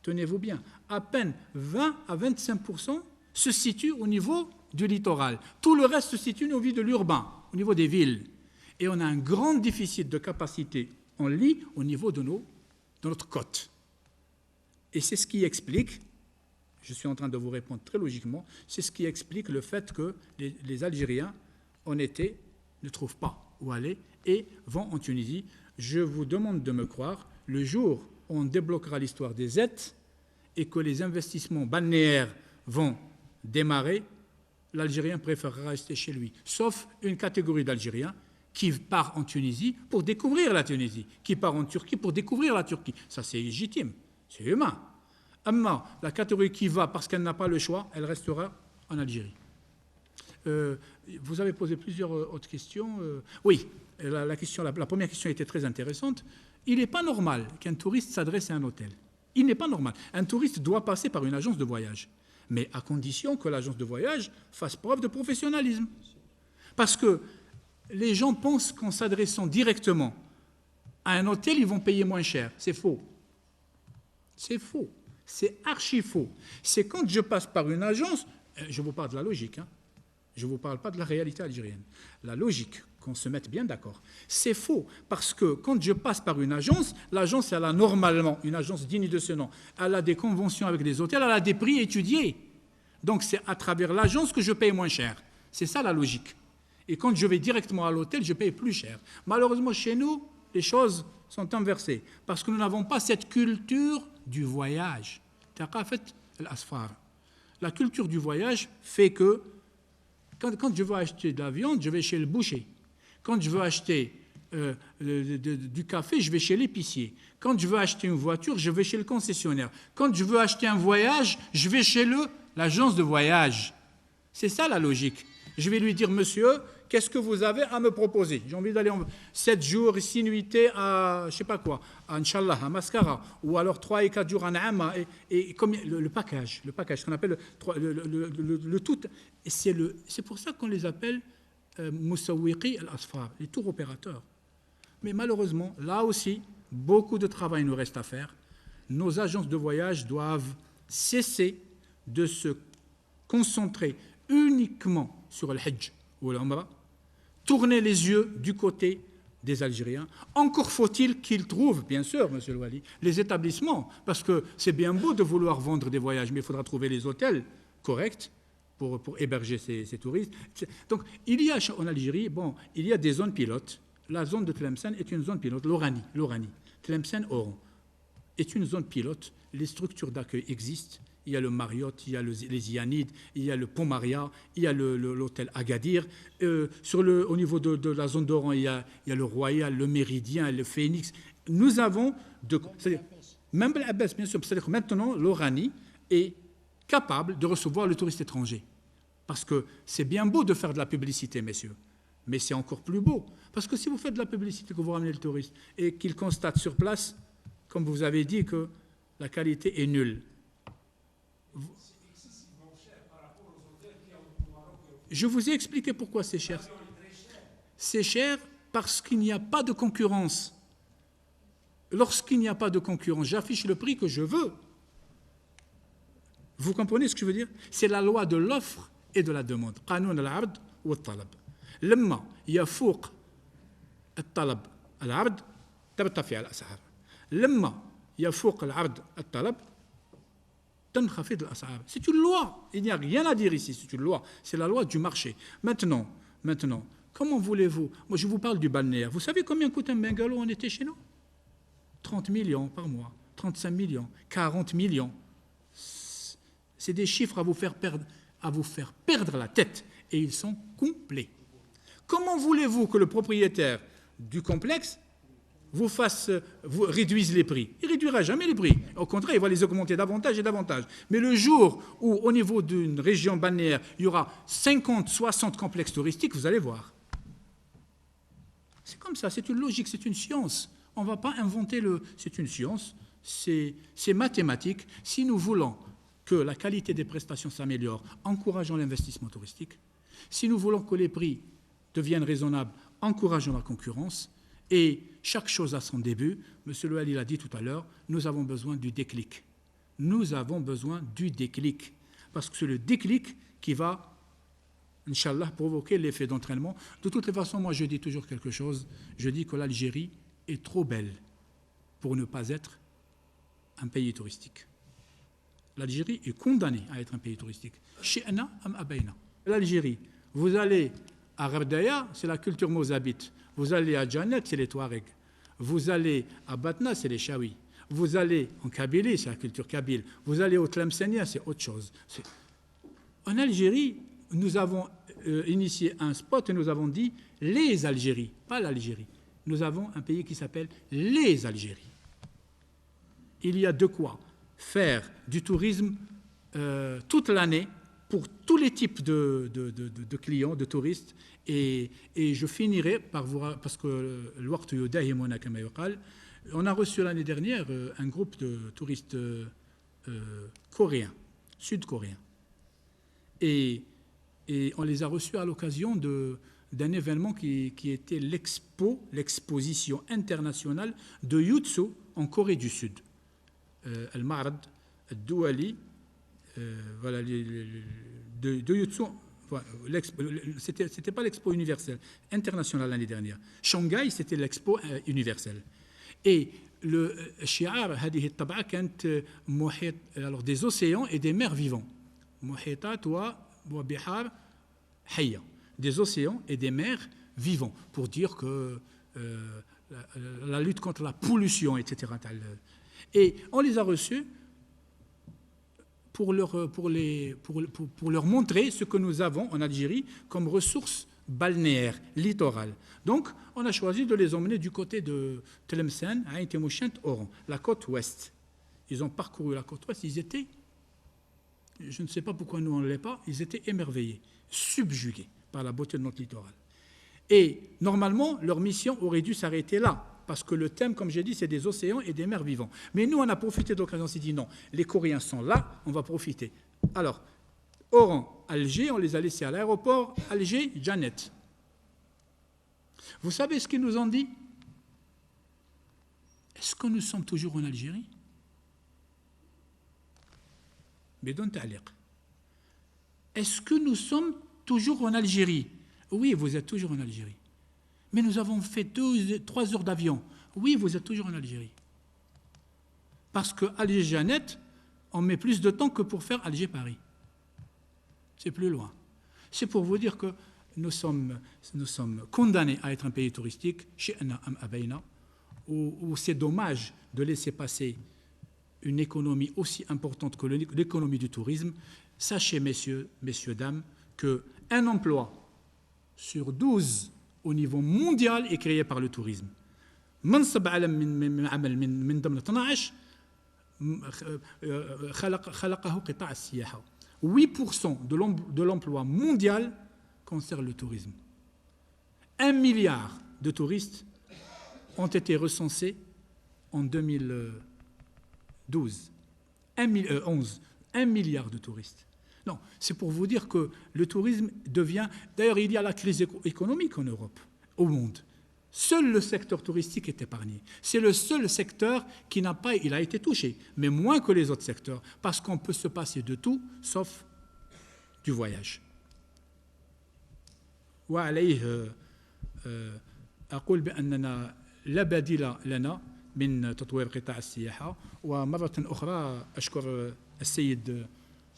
tenez-vous bien, à peine 20 à 25% se situent au niveau du littoral. Tout le reste se situe au niveau de l'urbain, au niveau des villes. Et on a un grand déficit de capacité en lit au niveau de notre côte. Et c'est ce qui explique, je suis en train de vous répondre très logiquement, c'est ce qui explique le fait que les Algériens, en été, ne trouvent pas où aller et vont en Tunisie. Je vous demande de me croire, le jour où on débloquera l'histoire des aides et que les investissements balnéaires vont démarrer, l'Algérien préférera rester chez lui. Sauf une catégorie d'Algériens qui part en Tunisie pour découvrir la Tunisie, qui part en Turquie pour découvrir la Turquie. Ça, c'est légitime, c'est humain. Amma, la catégorie qui va parce qu'elle n'a pas le choix, elle restera en Algérie. Vous avez posé plusieurs autres questions. Oui, la première question était très intéressante. Il n'est pas normal qu'un touriste s'adresse à un hôtel. Il n'est pas normal. Un touriste doit passer par une agence de voyage, mais à condition que l'agence de voyage fasse preuve de professionnalisme. Parce que les gens pensent qu'en s'adressant directement à un hôtel, ils vont payer moins cher. C'est faux. C'est faux. C'est archi faux. C'est quand je passe par une agence, je vous parle de la logique, hein. Je ne vous parle pas de la réalité algérienne. La logique, qu'on se mette bien d'accord, c'est faux. Parce que quand je passe par une agence, l'agence, elle a normalement, une agence digne de ce nom, elle a des conventions avec des hôtels, elle a des prix étudiés. Donc c'est à travers l'agence que je paye moins cher. C'est ça la logique. Et quand je vais directement à l'hôtel, je paye plus cher. Malheureusement, chez nous, les choses sont inversées. Parce que nous n'avons pas cette culture du voyage. La culture du voyage fait que quand je veux acheter de la viande, je vais chez le boucher. Quand je veux acheter du café, je vais chez l'épicier. Quand je veux acheter une voiture, je vais chez le concessionnaire. Quand je veux acheter un voyage, je vais chez l'agence de voyage. C'est ça la logique. Je vais lui dire, monsieur, qu'est-ce que vous avez à me proposer? J'ai envie d'aller 7 jours, 6 nuitées à, je sais pas quoi, à Inch'Allah, à Mascara, ou alors 3 et 4 jours à Naama, et comme le package, ce qu'on appelle le tout. Et c'est pour ça qu'on les appelle Moussawiqi al-Asfar, les tours opérateurs. Mais malheureusement, là aussi, beaucoup de travail nous reste à faire. Nos agences de voyage doivent cesser de se concentrer uniquement sur le Hajj ou l'Umrah, tourner les yeux du côté des Algériens. Encore faut-il qu'ils trouvent, bien sûr, M. Louali, les établissements, parce que c'est bien beau de vouloir vendre des voyages, mais il faudra trouver les hôtels corrects pour héberger ces touristes. Donc, il y a en Algérie, il y a des zones pilotes. La zone de Tlemcen est une zone pilote, l'Oranie. Tlemcen-Oran est une zone pilote. Les structures d'accueil existent. il y a le Marriott, il y a les Ianides, il y a le Pont Maria, il y a l'hôtel Agadir. Au niveau de la zone d'Oran, il y a le Royal, le Méridien, le Phoenix. Nous avons, même l'Abbas, bien sûr, c'est-à-dire que maintenant, l'Oranie est capable de recevoir le touriste étranger. Parce que c'est bien beau de faire de la publicité, messieurs, mais c'est encore plus beau. Parce que si vous faites de la publicité, que vous ramenez le touriste, et qu'il constate sur place, comme vous avez dit, que la qualité est nulle. Je vous ai expliqué pourquoi c'est cher. C'est cher parce qu'il n'y a pas de concurrence. Lorsqu'il n'y a pas de concurrence, j'affiche le prix que je veux. Vous comprenez ce que je veux dire? C'est la loi de l'offre et de la demande. قانون العرض والطلب. لما يفوق الطلب العرض ترتفع الأسعار. لما يفوق العرض الطلب تنخفض الأسعار. C'est une loi. Il n'y a rien à dire ici. C'est une loi. C'est la loi du marché. Maintenant, comment voulez-vous? Moi, je vous parle du balnéaire. Vous savez combien coûte un bungalow en été chez nous? 30 millions par mois, 35 millions, 40 millions. C'est des chiffres à vous faire perdre la tête. Et ils sont complets. Comment voulez-vous que le propriétaire du complexe vous réduise les prix? Il ne réduira jamais les prix. Au contraire, il va les augmenter davantage et davantage. Mais le jour où, au niveau d'une région balnéaire, il y aura 50, 60 complexes touristiques, vous allez voir. C'est comme ça, c'est une logique, c'est une science. On ne va pas inventer c'est une science, c'est mathématique. Si nous voulons que la qualité des prestations s'améliore, encourageons l'investissement touristique. Si nous voulons que les prix deviennent raisonnables, encourageons la concurrence. Et chaque chose a son début. M. Louali l'a dit tout à l'heure, nous avons besoin du déclic. Nous avons besoin du déclic. Parce que c'est le déclic qui va, Inch'Allah, provoquer l'effet d'entraînement. De toutes les façons, moi je dis toujours quelque chose. Je dis que l'Algérie est trop belle pour ne pas être un pays touristique. L'Algérie est condamnée à être un pays touristique. Shi'na am abayna. L'Algérie, vous allez à Rabdaya, c'est la culture mozabite. Vous allez à Djanet, c'est les Touaregs. Vous allez à Batna, c'est les Chaouis. Vous allez en Kabylie, c'est la culture kabyle. Vous allez au Tlemcenia, c'est autre chose. En Algérie, nous avons initié un spot et nous avons dit les Algéries, pas l'Algérie. Nous avons un pays qui s'appelle les Algéries. Il y a de quoi faire du tourisme toute l'année pour tous les types de clients, de touristes. Et je finirai par vous... Parce que on a reçu l'année dernière un groupe de touristes coréens, sud-coréens. Et on les a reçus à l'occasion d'un événement qui était l'exposition internationale de Yutsu en Corée du Sud. Al-Ma'rad al-Douali, voilà, de Yutsu. C'était pas l'expo universelle, internationale l'année dernière. Shanghai, c'était l'expo universelle. Et le shi'ar, alors des océans et des mers vivants. Des océans et des mers vivants, pour dire que la lutte contre la pollution, etc. Et on les a reçus pour leur montrer ce que nous avons en Algérie comme ressources balnéaires, littorales. Donc, on a choisi de les emmener du côté de Tlemcen, Ain Temouchent, Oran, la côte ouest. Ils ont parcouru la côte ouest, ils étaient, je ne sais pas pourquoi nous on ne l'est pas, ils étaient émerveillés, subjugués par la beauté de notre littoral. Et normalement, leur mission aurait dû s'arrêter là, parce que le thème, comme j'ai dit, c'est des océans et des mers vivants. Mais nous, on a profité de l'occasion, on s'est dit non, les Coréens sont là, on va profiter. Alors, Oran, Alger, on les a laissés à l'aéroport, Alger, Djanet. Vous savez ce qu'ils nous ont dit? Est-ce que nous sommes toujours en Algérie? Bidon ta'liq. Est-ce que nous sommes toujours en Algérie? Oui, vous êtes toujours en Algérie. Mais nous avons fait 3 heures d'avion. Oui, vous êtes toujours en Algérie. Parce que Alger-Janet, on met plus de temps que pour faire Alger-Paris. C'est plus loin. C'est pour vous dire que nous sommes condamnés à être un pays touristique, shi'na am abayna, où c'est dommage de laisser passer une économie aussi importante que l'économie du tourisme, sachez, messieurs, dames, qu'un emploi sur 12 au niveau mondial est créé par le tourisme. منصب عالم من ضمن 12 خلقه قطاع السياحة. 8% de l'emploi mondial concerne le tourisme. 1 milliard de touristes ont été recensés en 2012. 1 milliard de touristes. Non, c'est pour vous dire que le tourisme devient... D'ailleurs, il y a la crise économique en Europe, au monde. Seul le secteur touristique est épargné. C'est le seul secteur qui n'a pas... Il a été touché, mais moins que les autres secteurs, parce qu'on peut se passer de tout, sauf du voyage. وعليه أقول بأننا لا بديل لنا من تطوير قطاع السياحة. ومرة أخرى أشكر السيد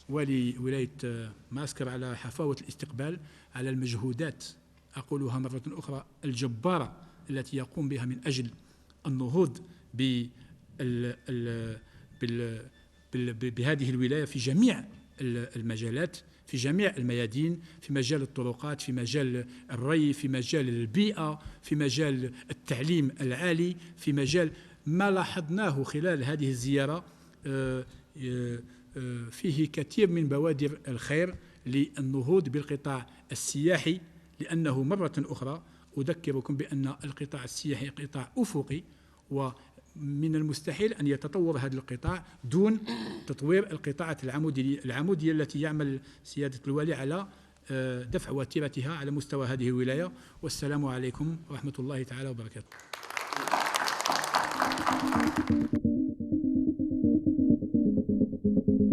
والي ولاية معسكر على حفاوة الاستقبال على المجهودات، أقولها مرة أخرى، الجبارة التي يقوم بها من أجل النهوض بهذه الولاية في جميع المجالات، في جميع الميادين، في مجال الطرقات، في مجال الري، في مجال البيئة، في مجال التعليم العالي، في مجال ما لاحظناه خلال هذه الزيارة. فيه كثير من بوادر الخير للنهوض بالقطاع السياحي، لأنه مرة أخرى أذكركم بأن القطاع السياحي قطاع أفقي، ومن المستحيل أن يتطور هذا القطاع دون تطوير القطاعات العمودية التي يعمل سيادة الوالي على دفع وتيرتها على مستوى هذه الولاية. والسلام عليكم ورحمة الله تعالى وبركاته. Thank you.